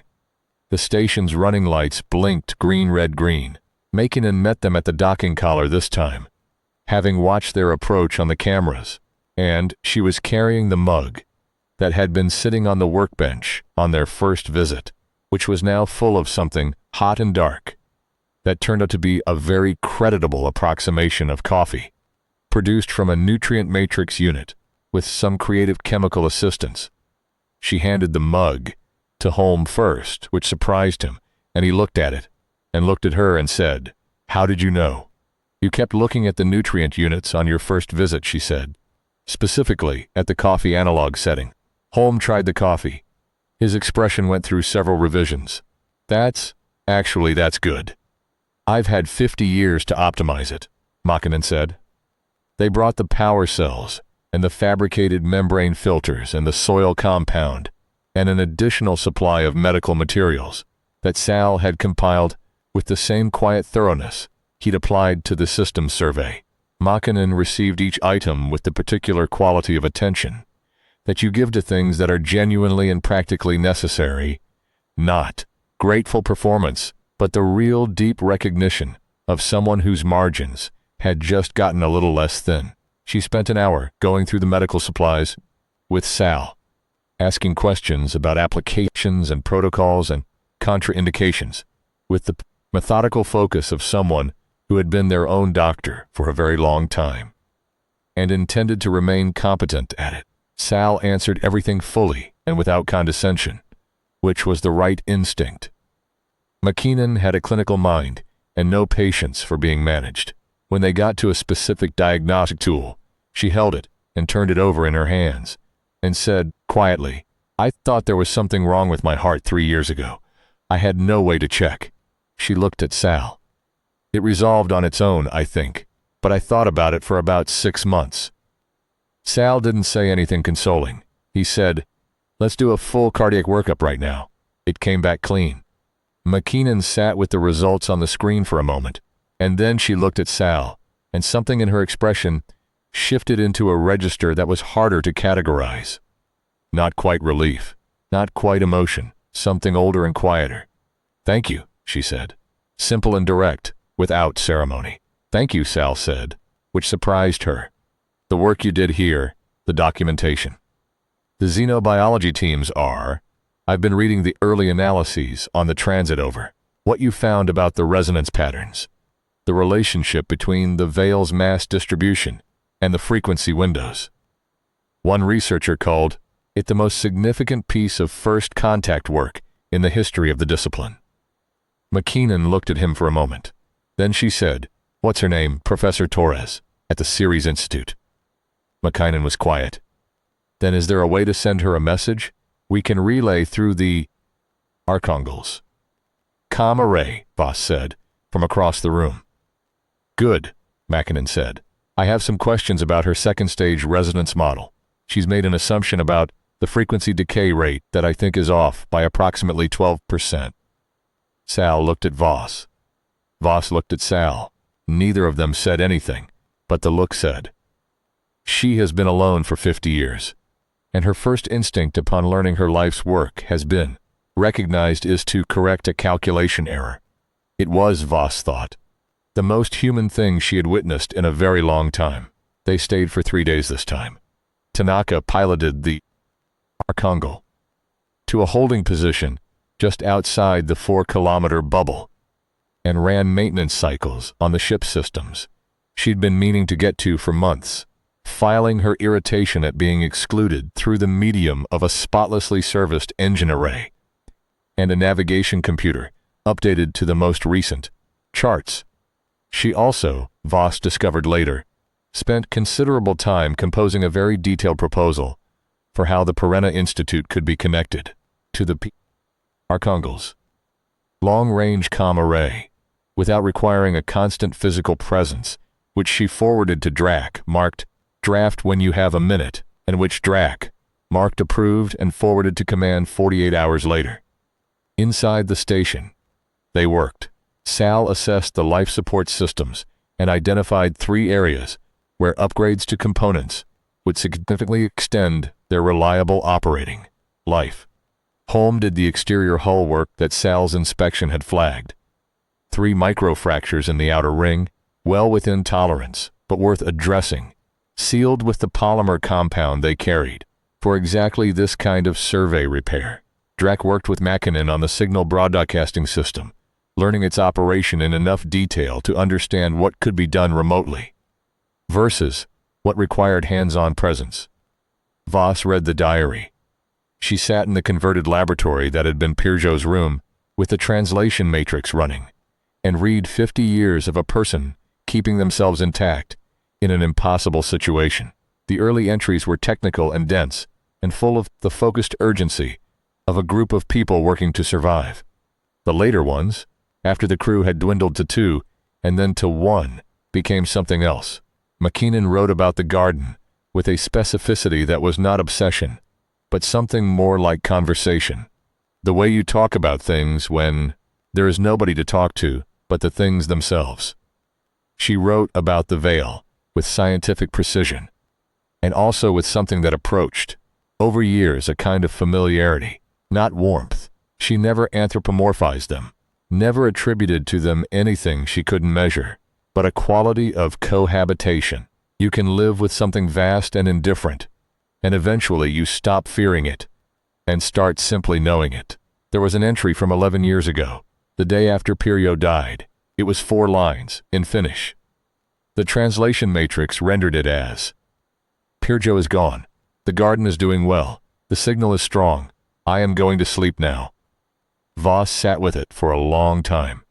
The station's running lights blinked green, red, green. Mackinnon met them at the docking collar this time, having watched their approach on the cameras, and she was carrying the mug that had been sitting on the workbench on their first visit, which was now full of something hot and dark. that turned out to be a very creditable approximation of coffee, produced from a nutrient matrix unit with some creative chemical assistance. She handed the mug to Holm first, which surprised him, and he looked at it, and looked at her and said, "How did you know?" "You kept looking at the nutrient units on your first visit," she said, "specifically at the coffee analog setting." Holm tried the coffee. His expression went through several revisions. That's good. I've had 50 years to optimize it," Makinen said. They brought the power cells and the fabricated membrane filters and the soil compound and an additional supply of medical materials that Sal had compiled with the same quiet thoroughness he'd applied to the systems survey. Makinen received each item with the particular quality of attention that you give to things that are genuinely and practically necessary, not grateful performance, but the real deep recognition of someone whose margins had just gotten a little less thin. She spent an hour going through the medical supplies with Sal, asking questions about applications and protocols and contraindications, with the methodical focus of someone who had been their own doctor for a very long time and intended to remain competent at it. Sal answered everything fully and without condescension, which was the right instinct. Makinen had a clinical mind and no patience for being managed. When they got to a specific diagnostic tool, she held it and turned it over in her hands and said quietly, "I thought there was something wrong with my heart 3 years ago. I had no way to check." She looked at Sal. "It resolved on its own, I think, but I thought about it for about 6 months." Sal didn't say anything consoling. He said, "Let's do a full cardiac workup right now." It came back clean. Makinen sat with the results on the screen for a moment, and then she looked at Sal, and something in her expression shifted into a register that was harder to categorize. Not quite relief, not quite emotion, something older and quieter. "Thank you," she said. Simple and direct, without ceremony. "Thank you," Sal said, which surprised her. "The work you did here, the documentation. The xenobiology teams are. I've been reading the early analyses on the transit over. What you found about the resonance patterns, the relationship between the veil's mass distribution and the frequency windows. One researcher called it the most significant piece of first contact work in the history of the discipline." Makinen looked at him for a moment. Then she said, "What's her name? Professor Torres, at the Ceres Institute." Makinen was quiet. "Then is there a way to send her a message? We can relay through the archangels." "Com array," Voss said, from across the room. "Good," Makinen said. "I have some questions about her second-stage resonance model. She's made an assumption about the frequency decay rate that I think is off by approximately 12%. Sal looked at Voss. Voss looked at Sal. Neither of them said anything, but the look said. She has been alone for 50 years, and her first instinct upon learning her life's work has been recognized is to correct a calculation error. It was, Voss thought, the most human thing she had witnessed in a very long time. They stayed for 3 days this time. Tanaka piloted the Archangel to a holding position just outside the 4-kilometer bubble and ran maintenance cycles on the ship systems she'd been meaning to get to for months, filing her irritation at being excluded through the medium of a spotlessly serviced engine array and a navigation computer updated to the most recent charts. She also, Voss discovered later, spent considerable time composing a very detailed proposal for how the Perenna Institute could be connected to the Archangel's long-range comm array without requiring a constant physical presence, which she forwarded to Drac, marked draft when you have a minute, and which Drac marked approved and forwarded to command 48 hours later. Inside the station, they worked. Sal assessed the life support systems and identified 3 areas where upgrades to components would significantly extend their reliable operating life. Holm did the exterior hull work that Sal's inspection had flagged. 3 microfractures in the outer ring, well within tolerance, but worth addressing, sealed with the polymer compound they carried for exactly this kind of survey repair. Drac worked with Makinen on the signal broadcasting system, learning its operation in enough detail to understand what could be done remotely, versus what required hands-on presence. Voss read the diary. She sat in the converted laboratory that had been Peugeot's room, with the translation matrix running, and read 50 years of a person keeping themselves intact in an impossible situation. The early entries were technical and dense, and full of the focused urgency of a group of people working to survive. The later ones, after the crew had dwindled to 2 and then to 1, became something else. McKinnon wrote about the garden with a specificity that was not obsession, but something more like conversation. The way you talk about things when there is nobody to talk to but the things themselves. She wrote about the veil with scientific precision, and also with something that approached, over years, a kind of familiarity, not warmth. She never anthropomorphized them, never attributed to them anything she couldn't measure, but a quality of cohabitation. You can live with something vast and indifferent, and eventually you stop fearing it and start simply knowing it. There was an entry from 11 years ago, the day after Pirjo died. It was 4 lines, in Finnish. The translation matrix rendered it as, "Pirjo is gone. The garden is doing well. The signal is strong. I am going to sleep now." Voss sat with it for a long time.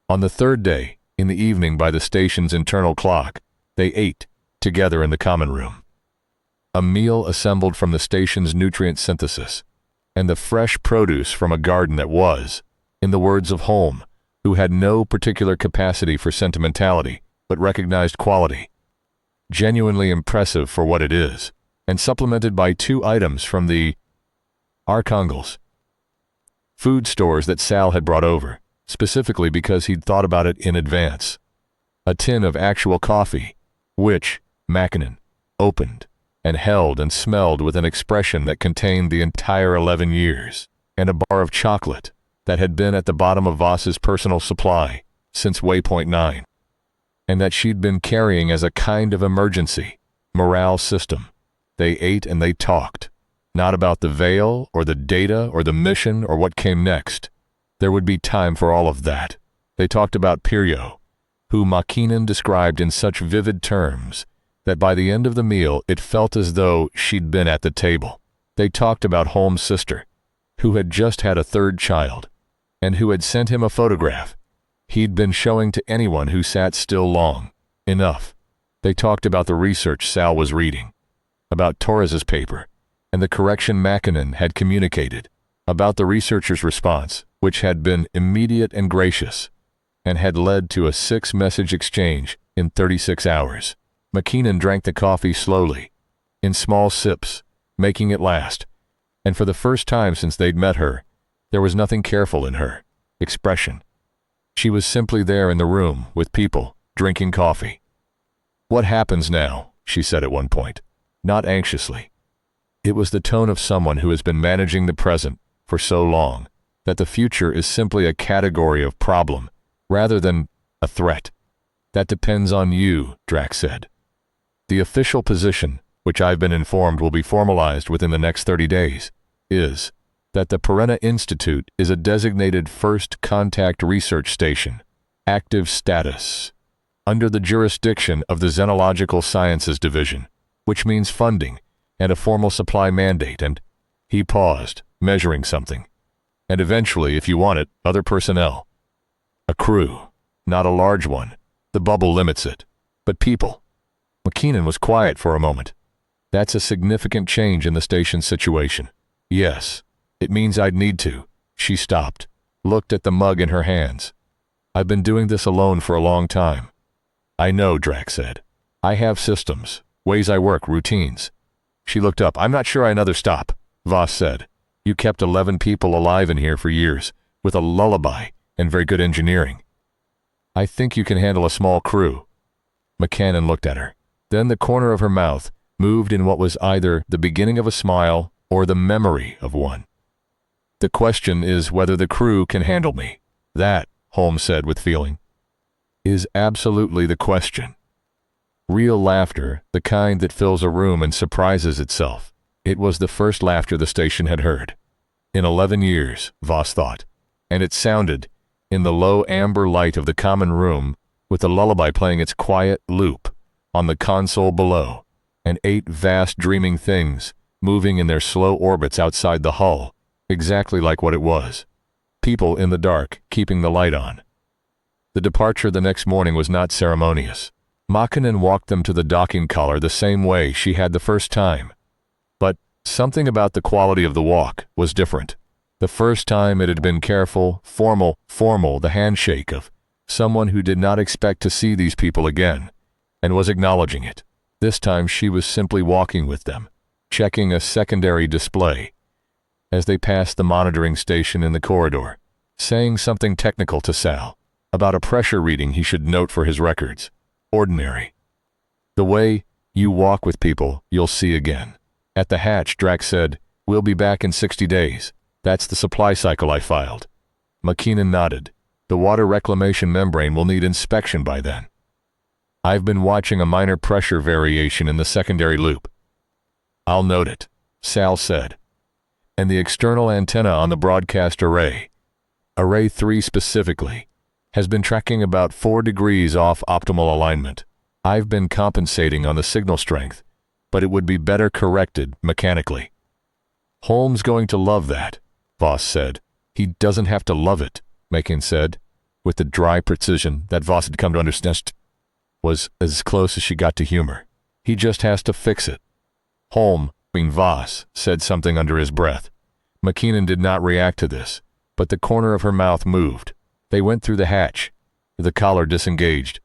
On the 3rd day, in the evening by the station's internal clock, they ate together in the common room. A meal assembled from the station's nutrient synthesis and the fresh produce from a garden that was, in the words of Holm, who had no particular capacity for sentimentality but recognized quality, genuinely impressive for what it is, and supplemented by 2 items from the Arkangels food stores that Sal had brought over, specifically because he'd thought about it in advance. A tin of actual coffee, which Mackinnon opened and held and smelled with an expression that contained the entire 11 years, and a bar of chocolate that had been at the bottom of Voss's personal supply since Waypoint 9, and that she'd been carrying as a kind of emergency morale system. They ate and they talked, not about the veil or the data or the mission or what came next. There would be time for all of that. They talked about Pirjo, who Mackinnon described in such vivid terms that by the end of the meal it felt as though she'd been at the table. They talked about Holm's sister, who had just had a 3rd child, and who had sent him a photograph he'd been showing to anyone who sat still long enough. They talked about the research Sal was reading, about Torres's paper, and the correction Mackinnon had communicated, about the researcher's response, which had been immediate and gracious, and had led to a 6-message exchange in 36 hours. Mackinnon drank the coffee slowly, in small sips, making it last, and for the first time since they'd met her, there was nothing careful in her expression. She was simply there in the room with people, drinking coffee. "What happens now?" she said at one point, not anxiously. It was the tone of someone who has been managing the present for so long that the future is simply a category of problem rather than a threat. "That depends on you," Drax said. "The official position, which I've been informed will be formalized within the next 30 days, is that the Perenna Institute is a designated first contact research station, active status, under the jurisdiction of the Xenological Sciences Division, which means funding and a formal supply mandate and," he paused, measuring something, "and eventually, if you want it, other personnel. A crew, not a large one. The bubble limits it. But people." Mackinnon was quiet for a moment. "That's a significant change in the station's situation." "Yes. It means I'd need to." She stopped, looked at the mug in her hands. "I've been doing this alone for a long time." "I know," Drax said. "I have systems, ways I work, routines." She looked up. "I'm not sure I another stop," Voss said. "You kept 11 people alive in here for years, with a lullaby and very good engineering. I think you can handle a small crew." McCannon looked at her. Then the corner of her mouth moved in what was either the beginning of a smile or the memory of one. "The question is whether the crew can handle me. That," Holmes said with feeling, "is absolutely the question." Real laughter, the kind that fills a room and surprises itself. It was the first laughter the station had heard. In 11 years, Voss thought, and it sounded, in the low amber light of the common room, with the lullaby playing its quiet loop on the console below, and 8 vast dreaming things moving in their slow orbits outside the hull, exactly like what it was. People in the dark, keeping the light on. The departure the next morning was not ceremonious. Makinen walked them to the docking collar the same way she had the first time. But something about the quality of the walk was different. The first time it had been careful, formal, the handshake of someone who did not expect to see these people again, and was acknowledging it. This time she was simply walking with them, checking a secondary display as they passed the monitoring station in the corridor, saying something technical to Sal about a pressure reading he should note for his records. Ordinary. The way you walk with people you'll see again. At the hatch, Drax said, "We'll be back in 60 days. That's the supply cycle I filed." Makinen nodded. "The water reclamation membrane will need inspection by then." "I've been watching a minor pressure variation in the secondary loop." "I'll note it," Sal said. "And the external antenna on the broadcast array, Array 3 specifically, has been tracking about 4 degrees off optimal alignment. I've been compensating on the signal strength, but it would be better corrected mechanically." "Holmes going to love that," Voss said. "He doesn't have to love it," Macon said, with the dry precision that Voss had come to understand was as close as she got to humor. "He just has to fix it." Voss said something under his breath. Makinen did not react to this, but the corner of her mouth moved. They went through the hatch. The collar disengaged.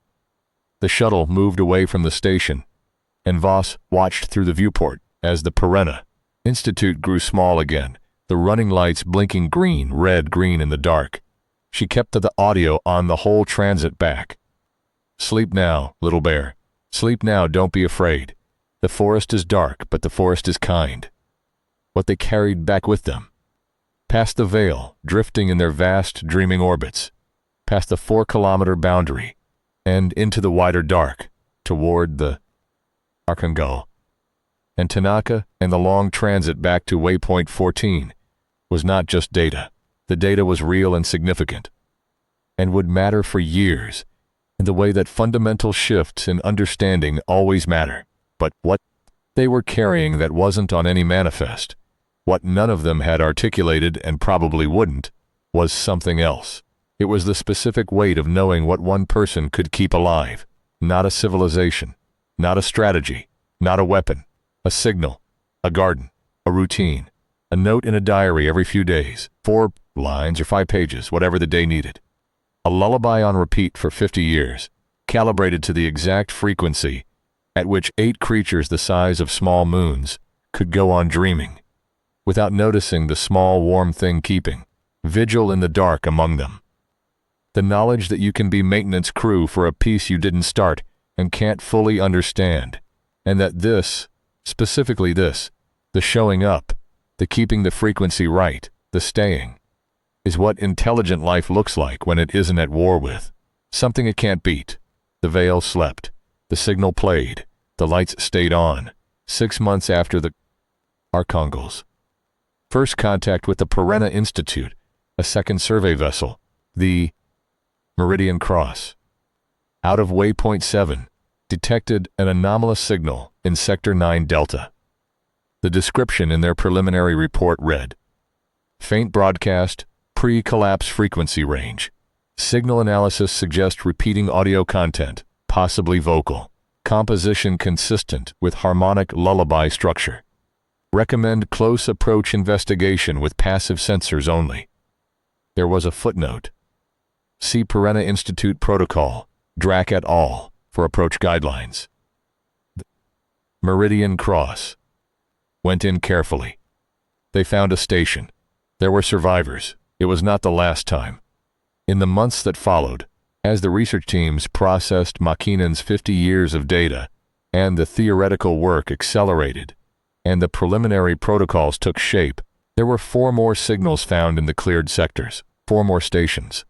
The shuttle moved away from the station, and Voss watched through the viewport as the Perenna Institute grew small again, the running lights blinking green, red, green in the dark. She kept the audio on the whole transit back. "Sleep now, little bear. Sleep now, don't be afraid. The forest is dark, but the forest is kind." What they carried back with them. Past the veil, drifting in their vast, dreaming orbits. Past the 4-kilometer boundary, and into the wider dark, toward the Archangel. And Tanaka and the long transit back to waypoint 14 was not just data. The data was real and significant, and would matter for years, in the way that fundamental shifts in understanding always matter. But what they were carrying that wasn't on any manifest, what none of them had articulated and probably wouldn't, was something else. It was the specific weight of knowing what one person could keep alive. Not a civilization, not a strategy, not a weapon, a signal, a garden, a routine, a note in a diary every few days, 4 lines or 5 pages, whatever the day needed. A lullaby on repeat for 50 years, calibrated to the exact frequency at which 8 creatures the size of small moons could go on dreaming, without noticing the small warm thing keeping vigil in the dark among them. The knowledge that you can be maintenance crew for a piece you didn't start and can't fully understand, and that this, specifically this, the showing up, the keeping the frequency right, the staying, is what intelligent life looks like when it isn't at war with something it can't beat. The veil slept, the signal played, the lights stayed on. 6 months after the Archangel's first contact with the Perenna Institute, a second survey vessel, the Meridian Cross, out of waypoint 7, detected an anomalous signal in Sector 9 Delta. The description in their preliminary report read, "Faint broadcast, pre-collapse frequency range. Signal analysis suggests repeating audio content, possibly vocal. Composition consistent with harmonic lullaby structure. Recommend close approach investigation with passive sensors only." There was a footnote. See Perenna Institute Protocol, Drac et al., for approach guidelines. Meridian Cross. Went in carefully. They found a station. There were survivors. It was not the last time. In the months that followed, as the research teams processed Makinen's 50 years of data, and the theoretical work accelerated, and the preliminary protocols took shape, there were 4 more signals found in the cleared sectors, 4 more stations.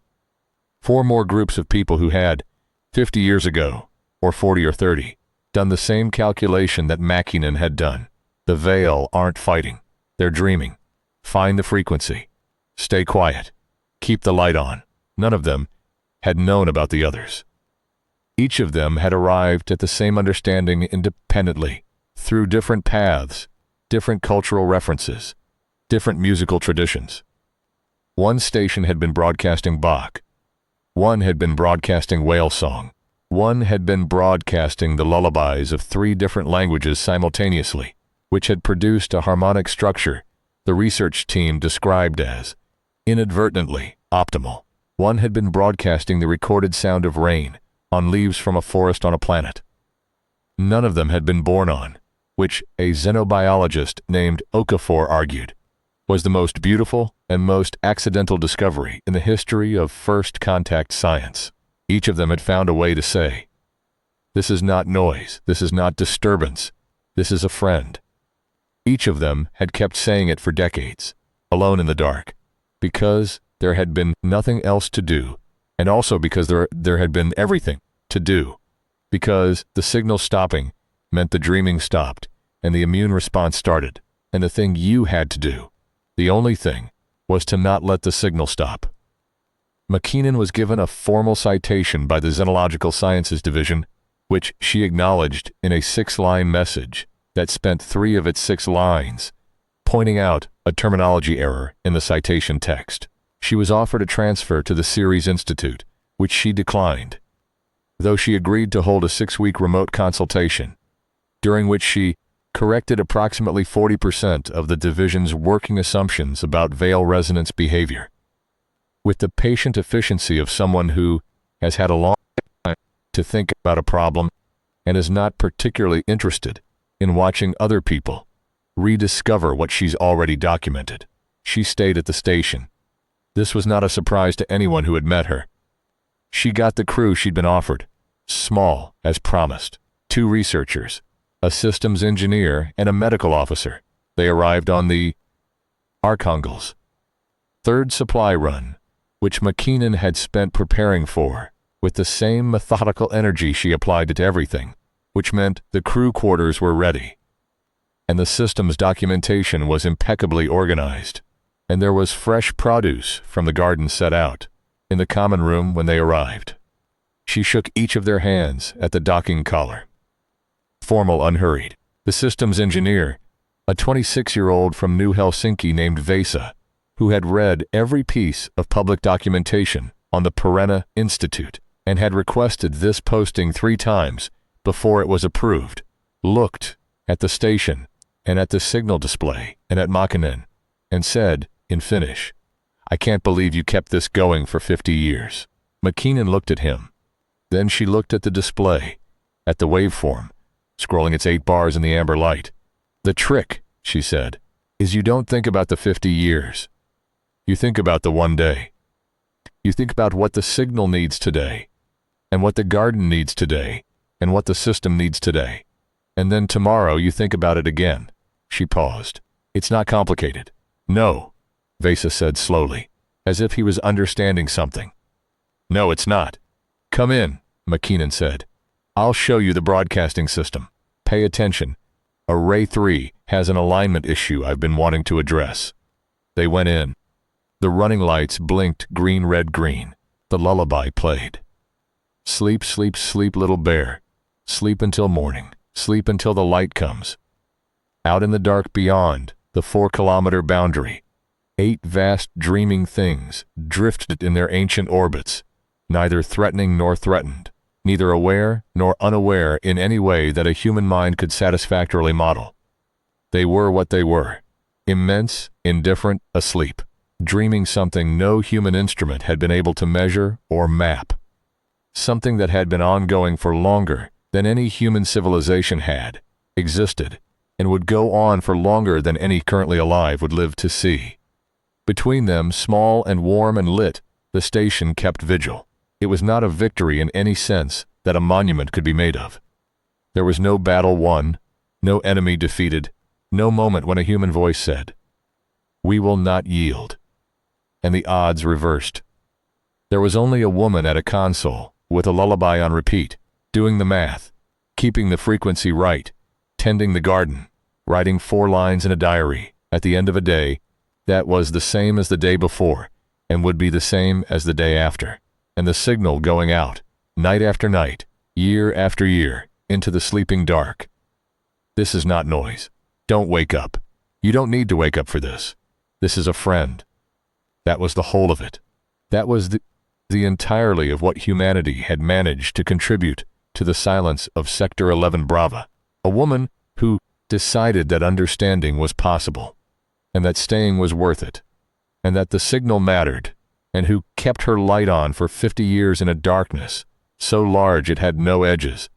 4 more groups of people who had, 50 years ago, or 40 or 30, done the same calculation that Makinen had done. The Veil aren't fighting. They're dreaming. Find the frequency. Stay quiet. Keep the light on. None of them had known about the others. Each of them had arrived at the same understanding independently, through different paths, different cultural references, different musical traditions. One station had been broadcasting Bach. One had been broadcasting whale song. One had been broadcasting the lullabies of 3 different languages simultaneously, which had produced a harmonic structure the research team described as inadvertently optimal. One had been broadcasting the recorded sound of rain on leaves from a forest on a planet none of them had been born on, which a xenobiologist named Okafor argued was the most beautiful and most accidental discovery in the history of first contact science. Each of them had found a way to say, "This is not noise, this is not disturbance, this is a friend." Each of them had kept saying it for decades, alone in the dark, because there had been nothing else to do, and also because there had been everything to do, because the signal stopping meant the dreaming stopped, and the immune response started, and the thing you had to do, the only thing, was to not let the signal stop. McKinnon was given a formal citation by the Xenological Sciences Division, which she acknowledged in a 6-line message that spent 3 of its 6 lines pointing out a terminology error in the citation text. She was offered a transfer to the Ceres Institute, which she declined, though she agreed to hold a 6-week remote consultation, during which she corrected approximately 40% of the division's working assumptions about veil resonance behavior, with the patient efficiency of someone who has had a long time to think about a problem and is not particularly interested in watching other people rediscover what she's already documented. She stayed at the station. This was not a surprise to anyone who had met her. She got the crew she'd been offered, small as promised, 2 researchers, a systems engineer, and a medical officer. They arrived on the Arkhangel's 3rd supply run, which McKinnon had spent preparing for, with the same methodical energy she applied to everything, which meant the crew quarters were ready, and the system's documentation was impeccably organized, and there was fresh produce from the garden set out in the common room when they arrived. She shook each of their hands at the docking collar. Formal, unhurried. The systems engineer, a 26-year-old from New Helsinki named Vesa, who had read every piece of public documentation on the Perenna Institute and had requested this posting 3 times before it was approved, looked at the station and at the signal display and at McKinnon and said, in Finnish, "I can't believe you kept this going for 50 years. McKinnon looked at him. Then she looked at the display, at the waveform, scrolling its 8 bars in the amber light. "The trick," she said, "is you don't think about the 50 years. You think about the one day. You think about what the signal needs today, and what the garden needs today, and what the system needs today. And then tomorrow you think about it again." She paused. "It's not complicated." "No," Vesa said slowly, as if he was understanding something. "No, it's not." "Come in," McKinnon said. "I'll show you the broadcasting system. Pay attention. Array 3 has an alignment issue I've been wanting to address." They went in. The running lights blinked green, red, green. The lullaby played. "Sleep, sleep, sleep, little bear. Sleep until morning. Sleep until the light comes." Out in the dark beyond the 4-kilometer boundary, 8 vast dreaming things drifted in their ancient orbits, neither threatening nor threatened, neither aware nor unaware in any way that a human mind could satisfactorily model. They were what they were, immense, indifferent, asleep, dreaming something no human instrument had been able to measure or map, something that had been ongoing for longer than any human civilization had existed, and would go on for longer than any currently alive would live to see. Between them, small and warm and lit, the station kept vigil. It was not a victory in any sense that a monument could be made of. There was no battle won, no enemy defeated, no moment when a human voice said, "We will not yield," and the odds reversed. There was only a woman at a console, with a lullaby on repeat, doing the math, keeping the frequency right, tending the garden, writing 4 lines in a diary at the end of a day that was the same as the day before, and would be the same as the day after, and the signal going out, night after night, year after year, into the sleeping dark. This is not noise. Don't wake up. You don't need to wake up for this. This is a friend. That was the whole of it. That was the entirety of what humanity had managed to contribute to the silence of Sector 11 Brava. A woman who decided that understanding was possible, and that staying was worth it, and that the signal mattered, and who kept her light on for 50 years in a darkness so large it had no edges,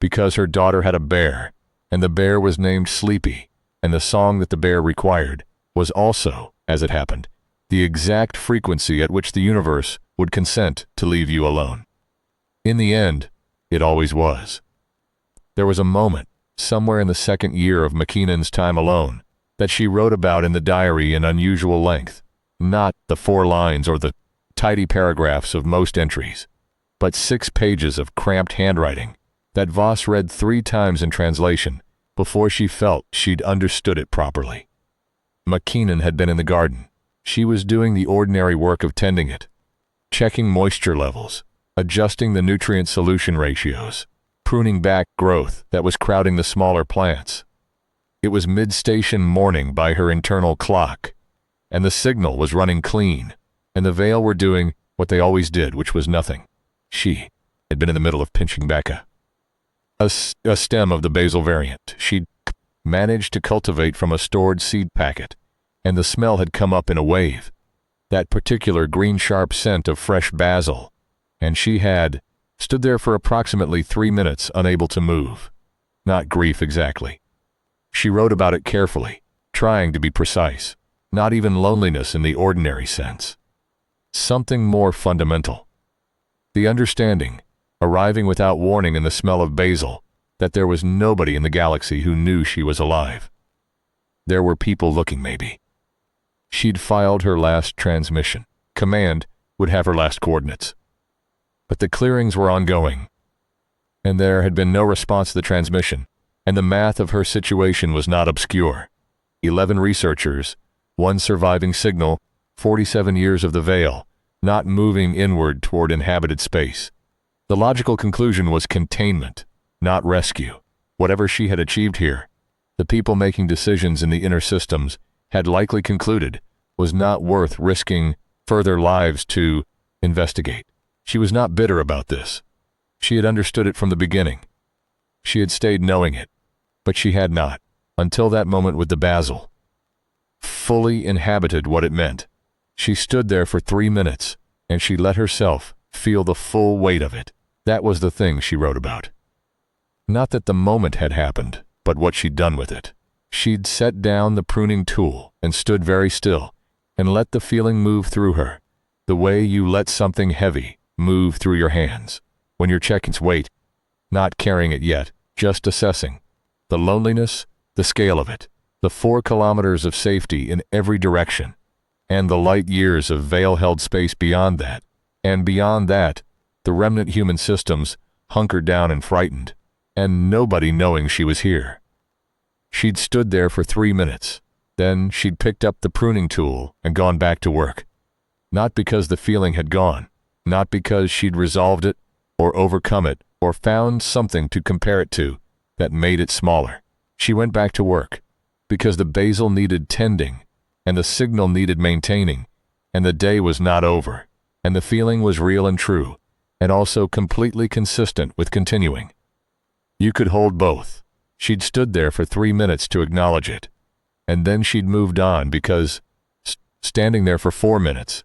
because her daughter had a bear, and the bear was named Sleepy, and the song that the bear required was also, as it happened, the exact frequency at which the universe would consent to leave you alone. In the end, it always was. There was a moment, somewhere in the second year of McKinnon's time alone, that she wrote about in the diary in unusual length, not the 4 lines or the tidy paragraphs of most entries, but 6 pages of cramped handwriting that Voss read 3 times in translation before she felt she'd understood it properly. McKinnon had been in the garden. She was doing the ordinary work of tending it, checking moisture levels, adjusting the nutrient solution ratios, pruning back growth that was crowding the smaller plants. It was mid-station morning by her internal clock, and the signal was running clean, and the Veil were doing what they always did, which was nothing. She had been in the middle of pinching back a stem of the basil variant she'd managed to cultivate from a stored seed packet, and the smell had come up in a wave, that particular green sharp scent of fresh basil, and she had stood there for approximately 3 minutes unable to move. Not grief exactly. She wrote about it carefully, trying to be precise, not even loneliness in the ordinary sense. Something more fundamental. The understanding, arriving without warning in the smell of basil, that there was nobody in the galaxy who knew she was alive. There were people looking, maybe. She'd filed her last transmission. Command would have her last coordinates. But the clearings were ongoing, and there had been no response to the transmission, and the math of her situation was not obscure. 11 researchers, 1 surviving signal, 47 years of the Veil, not moving inward toward inhabited space. The logical conclusion was containment, not rescue. Whatever she had achieved here, the people making decisions in the inner systems had likely concluded was not worth risking further lives to investigate. She was not bitter about this. She had understood it from the beginning. She had stayed knowing it, but she had not, until that moment with the basil, fully inhabited what it meant. She stood there for 3 minutes, and she let herself feel the full weight of it. That was the thing she wrote about. Not that the moment had happened, but what she'd done with it. She'd set down the pruning tool and stood very still and let the feeling move through her, the way you let something heavy move through your hands when you're checking its weight, not carrying it yet, just assessing the loneliness, the scale of it, the 4 kilometers of safety in every direction, and the light years of veil-held space beyond that, and beyond that, the remnant human systems hunkered down and frightened, and nobody knowing she was here. She'd stood there for 3 minutes. Then she'd picked up the pruning tool and gone back to work. Not because the feeling had gone, not because she'd resolved it or overcome it or found something to compare it to that made it smaller. She went back to work because the basil needed tending and the signal needed maintaining, and the day was not over, and the feeling was real and true, and also completely consistent with continuing. You could hold both. She'd stood there for 3 minutes to acknowledge it, and then she'd moved on because standing there for 4 minutes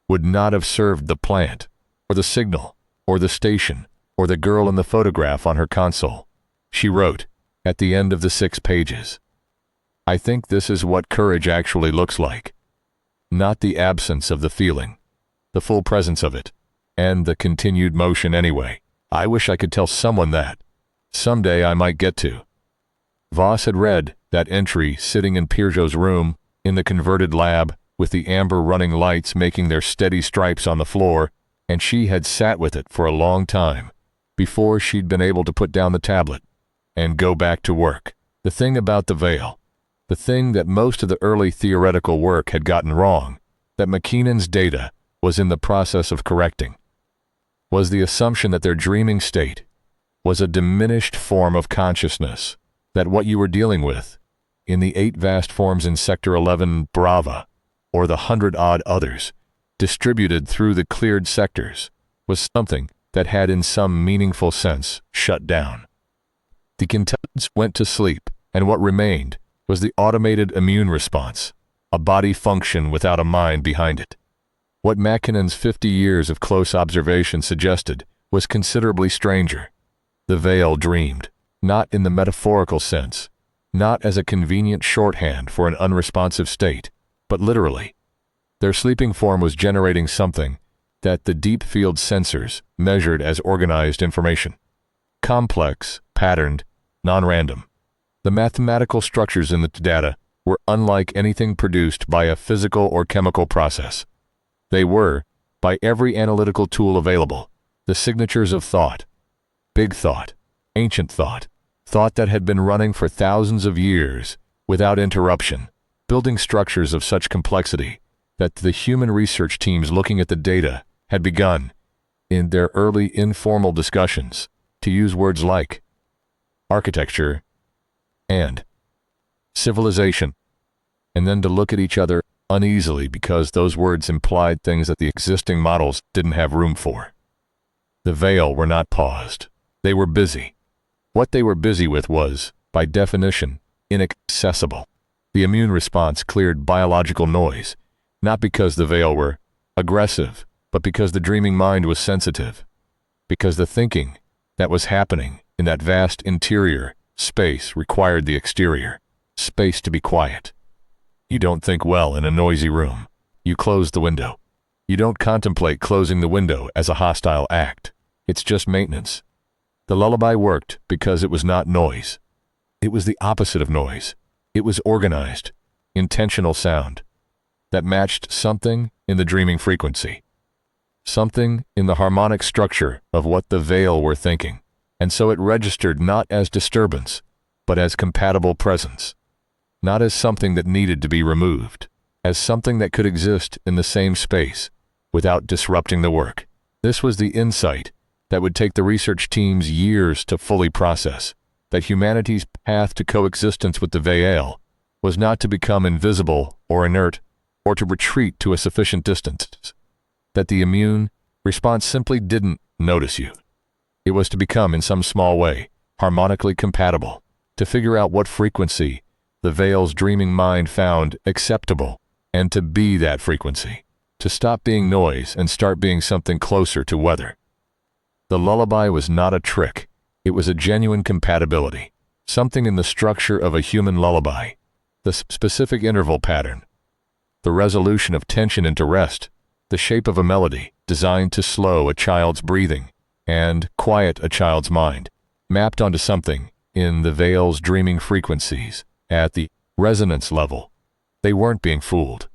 would not have served the plant, or the signal, or the station, or the girl in the photograph on her console. She wrote, at the end of the 6 pages, "I think this is what courage actually looks like. Not the absence of the feeling, the full presence of it, and the continued motion anyway. I wish I could tell someone that. Someday I might get to." Voss had read that entry sitting in Pirjo's room, in the converted lab, with the amber running lights making their steady stripes on the floor, and she had sat with it for a long time, before she'd been able to put down the tablet and go back to work. The thing about the Veil, the thing that most of the early theoretical work had gotten wrong, that McKinnon's data was in the process of correcting was the assumption that their dreaming state was a diminished form of consciousness, that what you were dealing with, in the 8 vast forms in Sector 11 Brava, or the 100-odd others, distributed through the cleared sectors, was something that had in some meaningful sense shut down. The contestants went to sleep, and what remained was the automated immune response, a body function without a mind behind it. What McKinnon's 50 years of close observation suggested was considerably stranger. The Veil dreamed, not in the metaphorical sense, not as a convenient shorthand for an unresponsive state, but literally. Their sleeping form was generating something that the deep field sensors measured as organized information. Complex, patterned, non-random. The mathematical structures in the data were unlike anything produced by a physical or chemical process. They were, by every analytical tool available, the signatures of thought. Big thought, ancient thought, thought that had been running for thousands of years without interruption, building structures of such complexity that the human research teams looking at the data had begun, in their early informal discussions, to use words like architecture and civilization, and then to look at each other uneasily because those words implied things that the existing models didn't have room for. The Veil were not paused. They were busy. What they were busy with was, by definition, inaccessible. The immune response cleared biological noise, not because the Veil were aggressive, but because the dreaming mind was sensitive, because the thinking that was happening in that vast interior space required the exterior space to be quiet. You don't think well in a noisy room. You close the window. You don't contemplate closing the window as a hostile act. It's just maintenance. The lullaby worked because it was not noise. It was the opposite of noise. It was organized, intentional sound that matched something in the dreaming frequency, something in the harmonic structure of what the Veil were thinking, and so it registered not as disturbance, but as compatible presence, not as something that needed to be removed, as something that could exist in the same space without disrupting the work. This was the insight that would take the research teams years to fully process, that humanity's path to coexistence with the Veil was not to become invisible or inert or to retreat to a sufficient distance, that the immune response simply didn't notice you. It was to become, in some small way, harmonically compatible, to figure out what frequency the Veil's dreaming mind found acceptable, and to be that frequency, to stop being noise and start being something closer to weather. The lullaby was not a trick. It was a genuine compatibility, something in the structure of a human lullaby, the specific interval pattern, the resolution of tension into rest, the shape of a melody designed to slow a child's breathing and quiet a child's mind, mapped onto something in the Veil's dreaming frequencies at the resonance level. They weren't being fooled.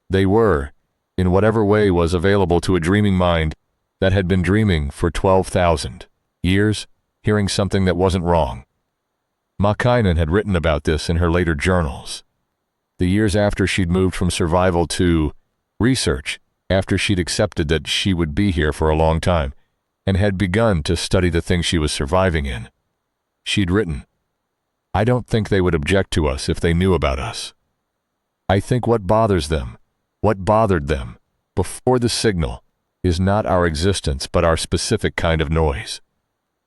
They were, in whatever way was available to a dreaming mind that had been dreaming for 12,000 years, hearing something that wasn't wrong. McKinnon had written about this in her later journals. The years after she'd moved from survival to research, after she'd accepted that she would be here for a long time, and had begun to study the things she was surviving in, she'd written, "I don't think they would object to us if they knew about us. I think what bothers them, what bothered them, before the signal, is not our existence but our specific kind of noise.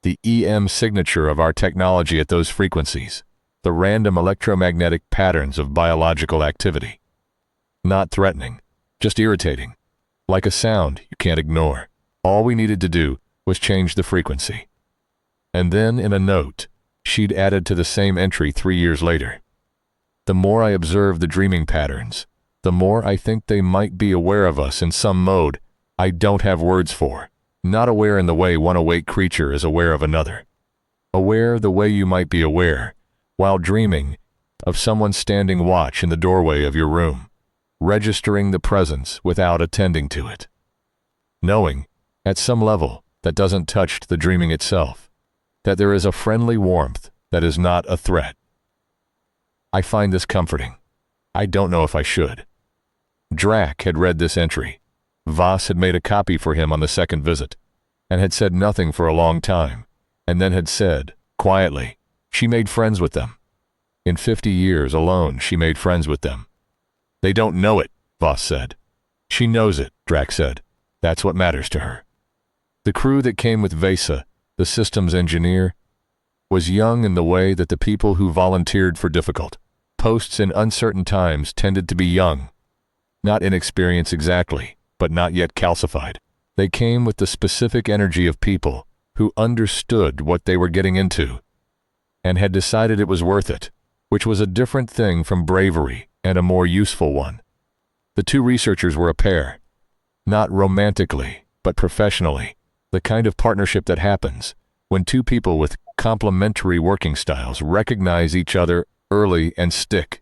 The EM signature of our technology at those frequencies, the random electromagnetic patterns of biological activity. Not threatening, just irritating, like a sound you can't ignore. All we needed to do was change the frequency." And then, in a note, she'd added to the same entry 3 years later, "The more I observe the dreaming patterns, the more I think they might be aware of us in some mode I don't have words for, not aware in the way one awake creature is aware of another. Aware the way you might be aware, while dreaming, of someone standing watch in the doorway of your room, registering the presence without attending to it. Knowing, at some level that doesn't touch the dreaming itself, that there is a friendly warmth that is not a threat. I find this comforting. I don't know if I should. Drac had read this entry. Voss had made a copy for him on the second visit, and had said nothing for a long time, and then had said, quietly, she made friends with them. In 50 years alone, she made friends with them. They don't know it, Voss said. She knows it, Drac said. That's what matters to her. The crew that came with Vesa, the systems engineer, was young in the way that the people who volunteered for difficult posts in uncertain times tended to be young. Not inexperienced exactly, but not yet calcified. They came with the specific energy of people who understood what they were getting into and had decided it was worth it, which was a different thing from bravery and a more useful one. The two researchers were a pair, not romantically, but professionally, the kind of partnership that happens when two people with complementary working styles recognize each other early and stick.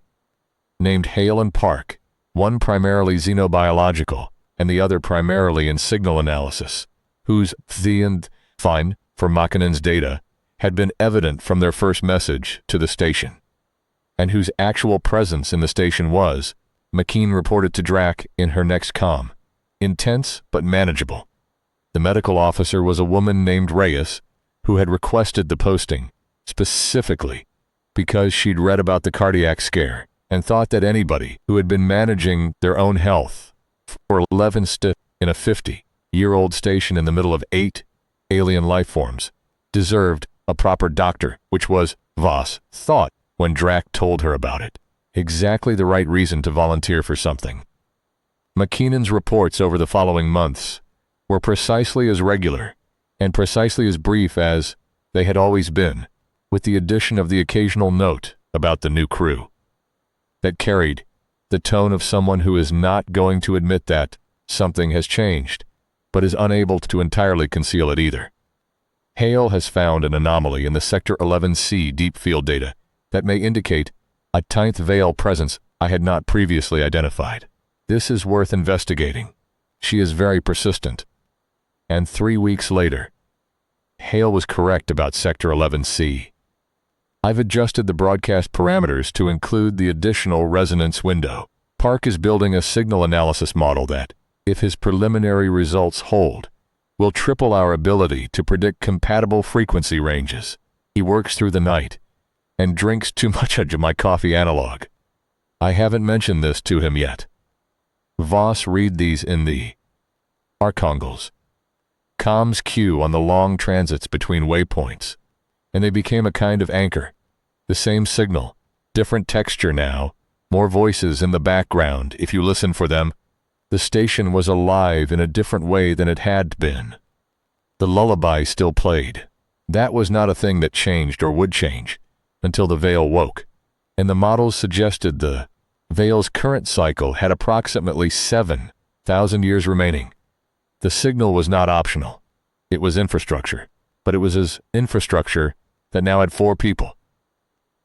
Named Hale and Park, one primarily xenobiological and the other primarily in signal analysis, whose the and fine for Mackinnon's data had been evident from their first message to the station, and whose actual presence in the station was, McKean reported to Drac in her next comm, intense but manageable. The medical officer was a woman named Reyes, who had requested the posting, specifically because she'd read about the cardiac scare and thought that anybody who had been managing their own health for 11 stiff in a 50-year-old station in the middle of 8 alien life forms deserved a proper doctor, which was, Voss thought when Drac told her about it, exactly the right reason to volunteer for something. McKinnon's reports over the following months were precisely as regular and precisely as brief as they had always been, with the addition of the occasional note about the new crew that carried the tone of someone who is not going to admit that something has changed, but is unable to entirely conceal it either. Hale has found an anomaly in the Sector 11C deep field data that may indicate a 10th Veil presence I had not previously identified. This is worth investigating. She is very persistent. And 3 weeks later, Hale was correct about Sector 11C. I've adjusted the broadcast parameters to include the additional resonance window. Park is building a signal analysis model that, if his preliminary results hold, will triple our ability to predict compatible frequency ranges. He works through the night and drinks too much of my coffee analog. I haven't mentioned this to him yet. Voss read these in the Archangels. Comms queue on the long transits between waypoints, and they became a kind of anchor. The same signal, different texture now, more voices in the background if you listen for them. The station was alive in a different way than it had been. The lullaby still played. That was not a thing that changed or would change until the Veil woke, and the models suggested the Veil's current cycle had approximately 7,000 years remaining. The signal was not optional. It was infrastructure, but it was as infrastructure that now had 4 people,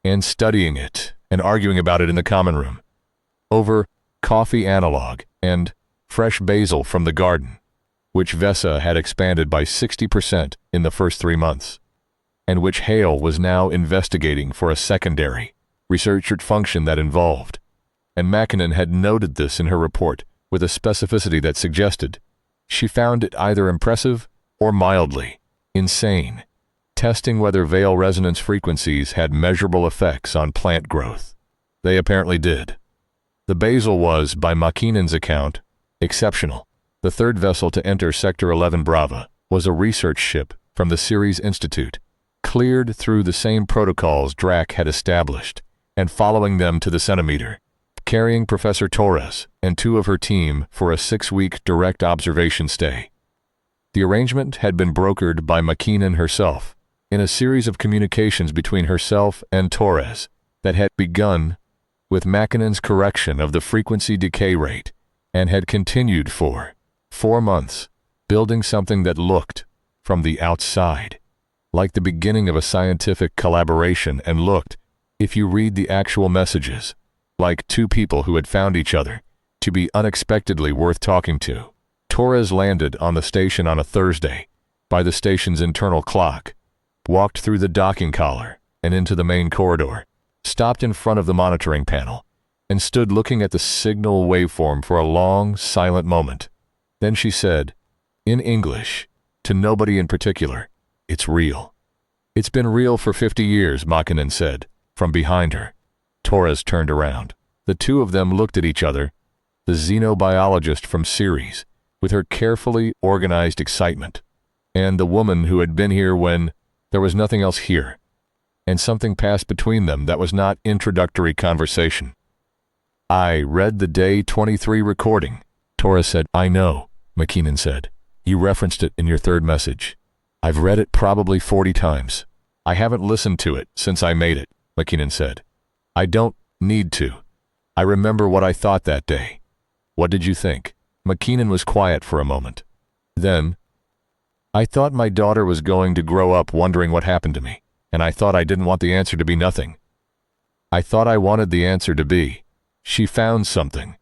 and studying it and arguing about it in the common room over coffee analog and fresh basil from the garden, which Vesa had expanded by 60% in the first 3 months, and which Hale was now investigating for a secondary research function that involved. And Mackinnon had noted this in her report with a specificity that suggested she found it either impressive or mildly insane, testing whether Veil resonance frequencies had measurable effects on plant growth. They apparently did. The basil was, by Mackinnon's account, exceptional. The third vessel to enter Sector 11 Brava was a research ship from the Ceres Institute, cleared through the same protocols Drac had established, and following them to the centimeter, carrying Professor Torres and 2 of her team for a 6-week direct observation stay. The arrangement had been brokered by Mackinnon herself in a series of communications between herself and Torres that had begun with Mackinnon's correction of the frequency decay rate and had continued for 4 months, building something that looked, from the outside, like the beginning of a scientific collaboration and looked, if you read the actual messages, like 2 people who had found each other to be unexpectedly worth talking to. Torres landed on the station on a Thursday by the station's internal clock, walked through the docking collar and into the main corridor, stopped in front of the monitoring panel, and stood looking at the signal waveform for a long, silent moment. Then she said, in English, to nobody in particular, "It's real." "It's been real for 50 years, Makinen said, from behind her. Torres turned around. The two of them looked at each other, the xenobiologist from Ceres, with her carefully organized excitement, and the woman who had been here when there was nothing else here, and something passed between them that was not introductory conversation. "I read the Day 23 recording," Torres said. "I know," Makinen said. "You referenced it in your third message. I've read it probably 40 times. I haven't listened to it since I made it," Makinen said. "I don't need to. I remember what I thought that day." "What did you think?" Makinen was quiet for a moment. Then, "I thought my daughter was going to grow up wondering what happened to me, and I thought I didn't want the answer to be nothing. I thought I wanted the answer to be, she found something.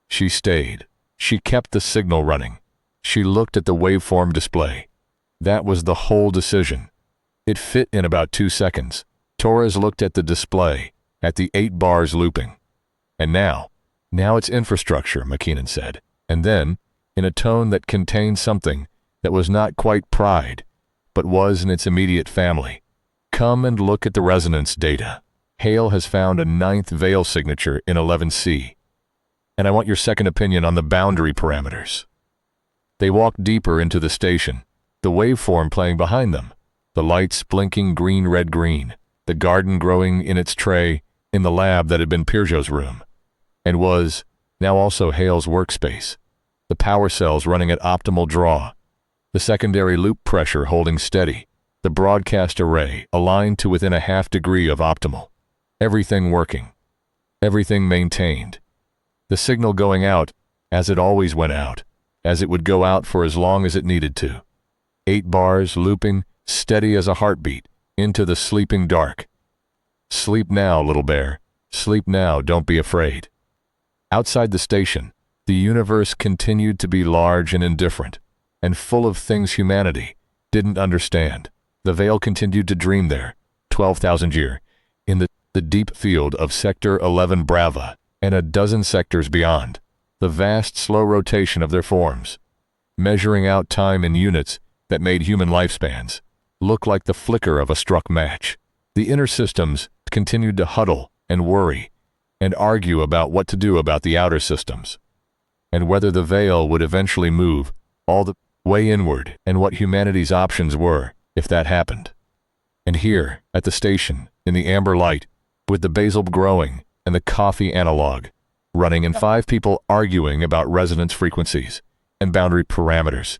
She stayed. She kept the signal running. She looked at the waveform display. That was the whole decision. It fit in about 2 seconds. Torres looked at the display, at the 8 bars looping. And now it's infrastructure," Makinen said. And then, in a tone that contained something that was not quite pride, but was in its immediate family, "Come and look at the resonance data. Hale has found a 9th Veil signature in 11C. And I want your second opinion on the boundary parameters." They walked deeper into the station, the waveform playing behind them, the lights blinking green-red-green, the garden growing in its tray in the lab that had been Pirjo's room, and was now also Hale's workspace, the power cells running at optimal draw, the secondary loop pressure holding steady, the broadcast array aligned to within a half degree of optimal. Everything working. Everything maintained. The signal going out as it always went out, as it would go out for as long as it needed to. 8 bars looping, steady as a heartbeat, into the sleeping dark. "Sleep now, little bear. Sleep now, don't be afraid." Outside the station, the universe continued to be large and indifferent, and full of things humanity didn't understand. The Veil continued to dream there, 12,000 year, in the deep field of Sector 11 Brava, and a dozen sectors beyond, the vast slow rotation of their forms, measuring out time in units that made human lifespans look like the flicker of a struck match. The inner systems continued to huddle and worry and argue about what to do about the outer systems, and whether the Veil would eventually move all the way inward, and what humanity's options were if that happened. And here, at the station, in the amber light, with the basil growing and the coffee analog running, and 5 people arguing about resonance frequencies and boundary parameters,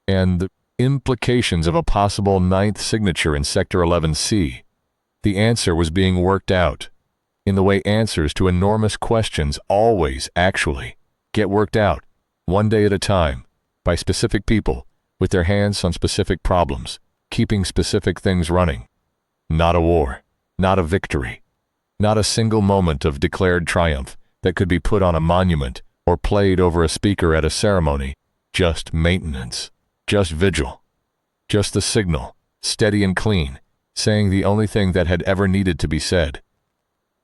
and the implications of a possible 9th signature in Sector 11C, the answer was being worked out in the way answers to enormous questions always actually get worked out, one day at a time, by specific people with their hands on specific problems, keeping specific things running. Not a war, not a victory, not a single moment of declared triumph that could be put on a monument or played over a speaker at a ceremony, just maintenance, just vigil, just the signal, steady and clean, saying the only thing that had ever needed to be said.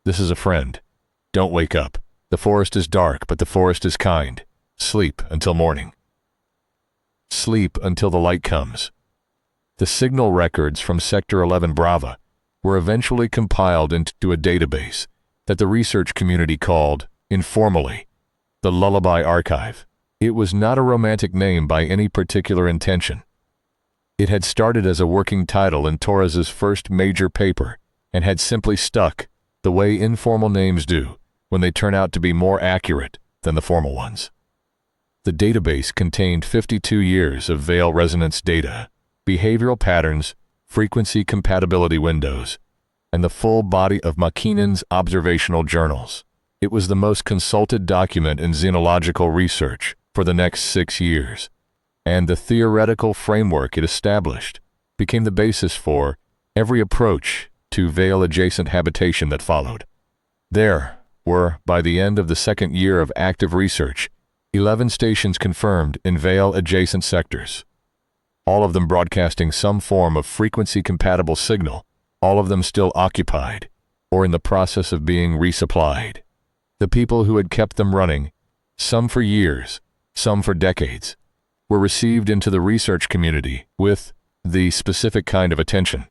"This is a friend. Don't wake up. The forest is dark, but the forest is kind. Sleep until morning. Sleep until the light comes." The signal records from Sector 11 Brava were eventually compiled into a database that the research community called, informally, the Lullaby Archive. It was not a romantic name by any particular intention. It had started as a working title in Torres's first major paper and had simply stuck the way informal names do when they turn out to be more accurate than the formal ones. The database contained 52 years of Veil resonance data, behavioral patterns, frequency compatibility windows, and the full body of Makinen's observational journals. It was the most consulted document in xenological research for the next 6 years, and the theoretical framework it established became the basis for every approach to Veil-adjacent habitation that followed. There were, by the end of the second year of active research, 11 stations confirmed in Veil-adjacent sectors, all of them broadcasting some form of frequency-compatible signal, all of them still occupied or in the process of being resupplied. The people who had kept them running, some for years, some for decades, were received into the research community with the specific kind of attention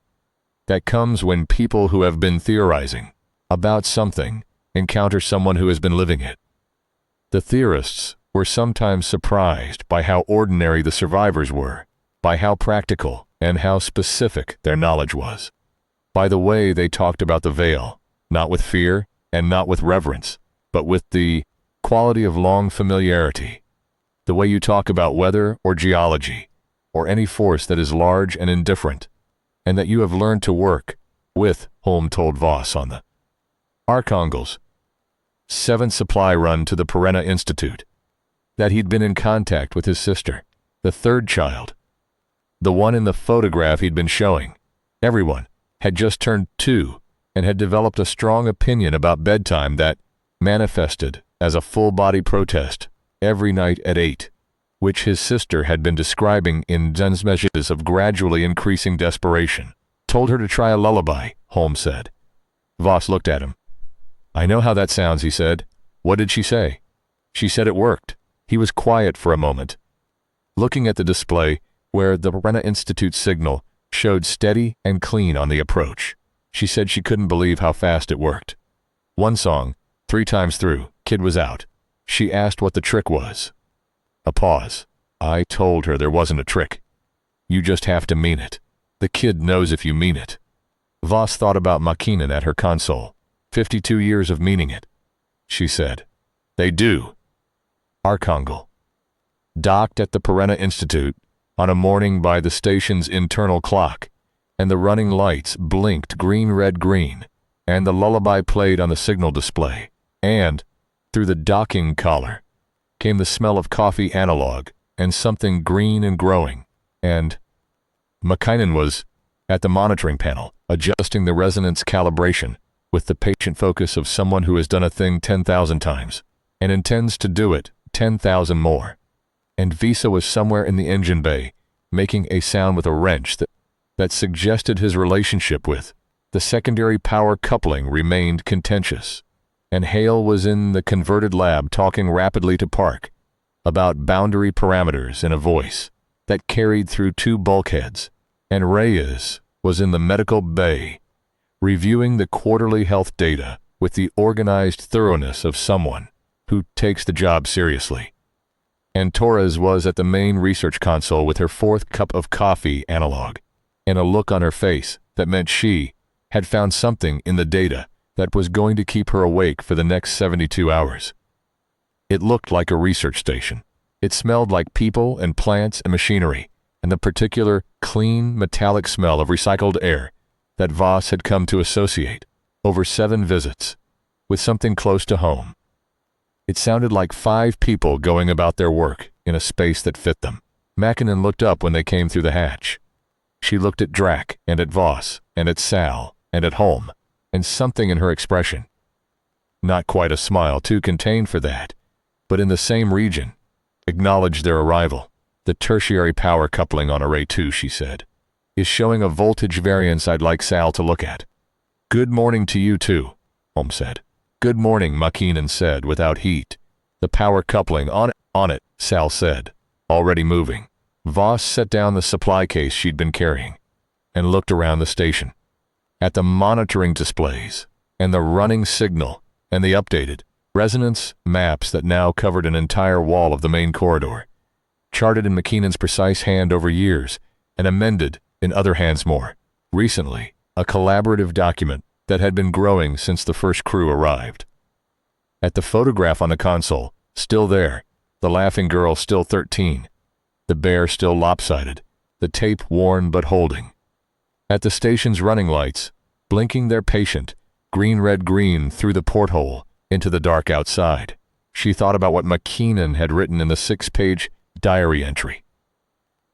that comes when people who have been theorizing about something encounter someone who has been living it. The theorists were sometimes surprised by how ordinary the survivors were, by how practical and how specific their knowledge was, by the way they talked about the veil, not with fear and not with reverence, but with the quality of long familiarity, the way you talk about weather or geology, or any force that is large and indifferent, and that you have learned to work with, Holm told Voss on the Archangel's 7th supply run to the Perenna Institute, that he'd been in contact with his sister, the 3rd child, the one in the photograph he'd been showing. Everyone had just turned 2 and had developed a strong opinion about bedtime that manifested as a full-body protest every night at 8, which his sister had been describing in measures of gradually increasing desperation. Told her to try a lullaby, Holmes said. Voss looked at him. I know how that sounds, he said. What did she say? She said it worked. He was quiet for a moment, looking at the display where the Perenna Institute signal showed steady and clean on the approach. She said she couldn't believe how fast it worked. 1 song, 3 times through, kid was out. She asked what the trick was. A pause. I told her there wasn't a trick. You just have to mean it. The kid knows if you mean it. Voss thought about Makinen at her console. 52 years of meaning it. She said. They do. Archangel docked at the Perenna Institute on a morning by the station's internal clock, and the running lights blinked green, red, green, and the lullaby played on the signal display, and, through the docking collar, came the smell of coffee analog and something green and growing, and Makinen was at the monitoring panel, adjusting the resonance calibration with the patient focus of someone who has done a thing 10,000 times and intends to do it 10,000 more. And Visa was somewhere in the engine bay, making a sound with a wrench that suggested his relationship with the secondary power coupling remained contentious. And Hale was in the converted lab talking rapidly to Park about boundary parameters in a voice that carried through 2 bulkheads, and Reyes was in the medical bay, reviewing the quarterly health data with the organized thoroughness of someone who takes the job seriously. And Torres was at the main research console with her 4th cup of coffee analog, and a look on her face that meant she had found something in the data that was going to keep her awake for the next 72 hours. It looked like a research station. It smelled like people and plants and machinery, and the particular clean, metallic smell of recycled air that Voss had come to associate, over 7 visits, with something close to home. It sounded like 5 people going about their work in a space that fit them. Makinen looked up when they came through the hatch. She looked at Drac and at Voss and at Sal and at Holm, and something in her expression, not quite a smile too contained for that, but in the same region, acknowledged their arrival. The tertiary power coupling on Array 2, she said, is showing a voltage variance I'd like Sal to look at. Good morning to you too, Holm said. Good morning, Makinen said without heat. The power coupling on it, Sal said, already moving. Voss set down the supply case she'd been carrying and looked around the station, at the monitoring displays and the running signal and the updated resonance maps that now covered an entire wall of the main corridor, charted in Makinen's precise hand over years and amended in other hands more recently, a collaborative document that had been growing since the first crew arrived. At the photograph on the console, still there, the laughing girl still 13, the bear still lopsided, the tape worn but holding. At the station's running lights, blinking their patient, green, red, green through the porthole into the dark outside, she thought about what Makinen had written in the 6-page diary entry.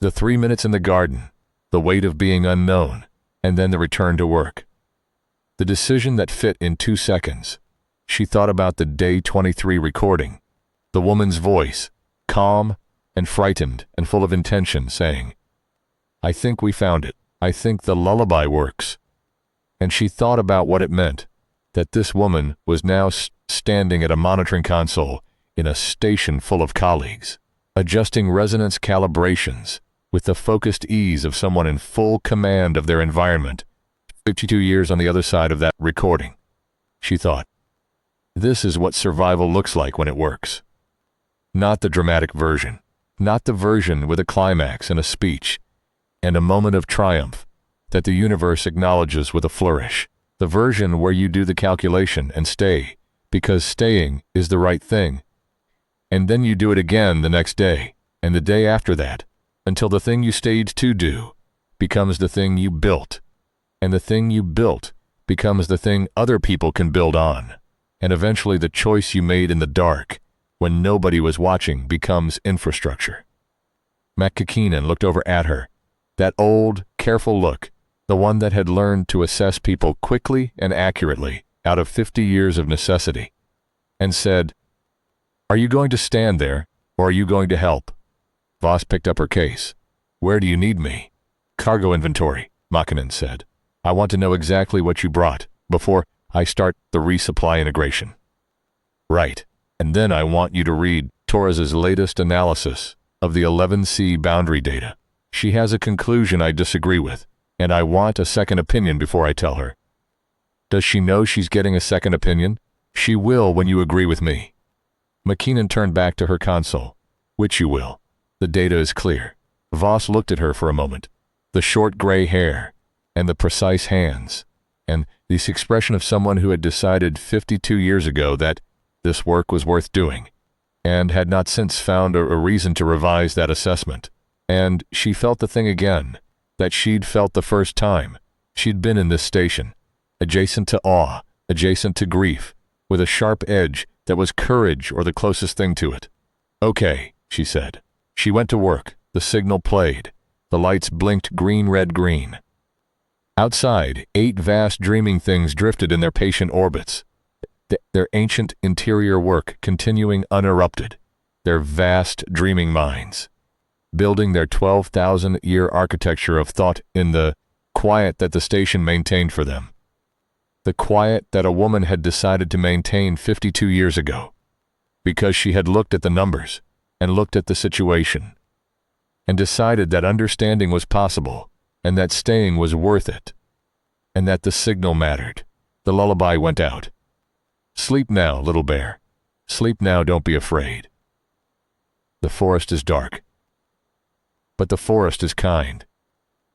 The 3 minutes in the garden, the weight of being unknown, and then the return to work. The decision that fit in 2 seconds. She thought about the day 23 recording, the woman's voice, calm and frightened and full of intention, saying, I think we found it. I think the lullaby works. And she thought about what it meant, that this woman was now standing at a monitoring console in a station full of colleagues, adjusting resonance calibrations with the focused ease of someone in full command of their environment. 52 years on the other side of that recording. She thought, this is what survival looks like when it works. Not the dramatic version, not the version with a climax and a speech, and a moment of triumph that the universe acknowledges with a flourish. The version where you do the calculation and stay, because staying is the right thing. And then you do it again the next day, and the day after that, until the thing you stayed to do becomes the thing you built, and the thing you built becomes the thing other people can build on, and eventually the choice you made in the dark, when nobody was watching, becomes infrastructure. McKinnon looked over at her, that old, careful look, the one that had learned to assess people quickly and accurately out of 50 years of necessity, and said, "Are you going to stand there, or are you going to help?" Voss picked up her case. "Where do you need me?" "Cargo inventory," McKinnon said. "I want to know exactly what you brought before I start the resupply integration." "Right. And then I want you to read Torres's latest analysis of the 11C boundary data. She has a conclusion I disagree with, and I want a second opinion before I tell her." "Does she know she's getting a second opinion?" "She will when you agree with me." McKinnon turned back to her console. "Which you will. The data is clear." Voss looked at her for a moment. The short gray hair, and the precise hands, and this expression of someone who had decided 52 years ago that this work was worth doing, and had not since found a reason to revise that assessment. And she felt the thing again, that she'd felt the first time she'd been in this station, adjacent to awe, adjacent to grief, with a sharp edge that was courage or the closest thing to it. "Okay," she said. She went to work. The signal played. The lights blinked green, red, green. Outside, 8 vast dreaming things drifted in their patient orbits, their ancient interior work continuing uninterrupted, their vast dreaming minds, building their 12,000-year architecture of thought in the quiet that the station maintained for them. The quiet that a woman had decided to maintain 52 years ago, because she had looked at the numbers and looked at the situation, and decided that understanding was possible, and that staying was worth it, and that the signal mattered. The lullaby went out. "Sleep now, little bear. Sleep now, don't be afraid. The forest is dark, but the forest is kind.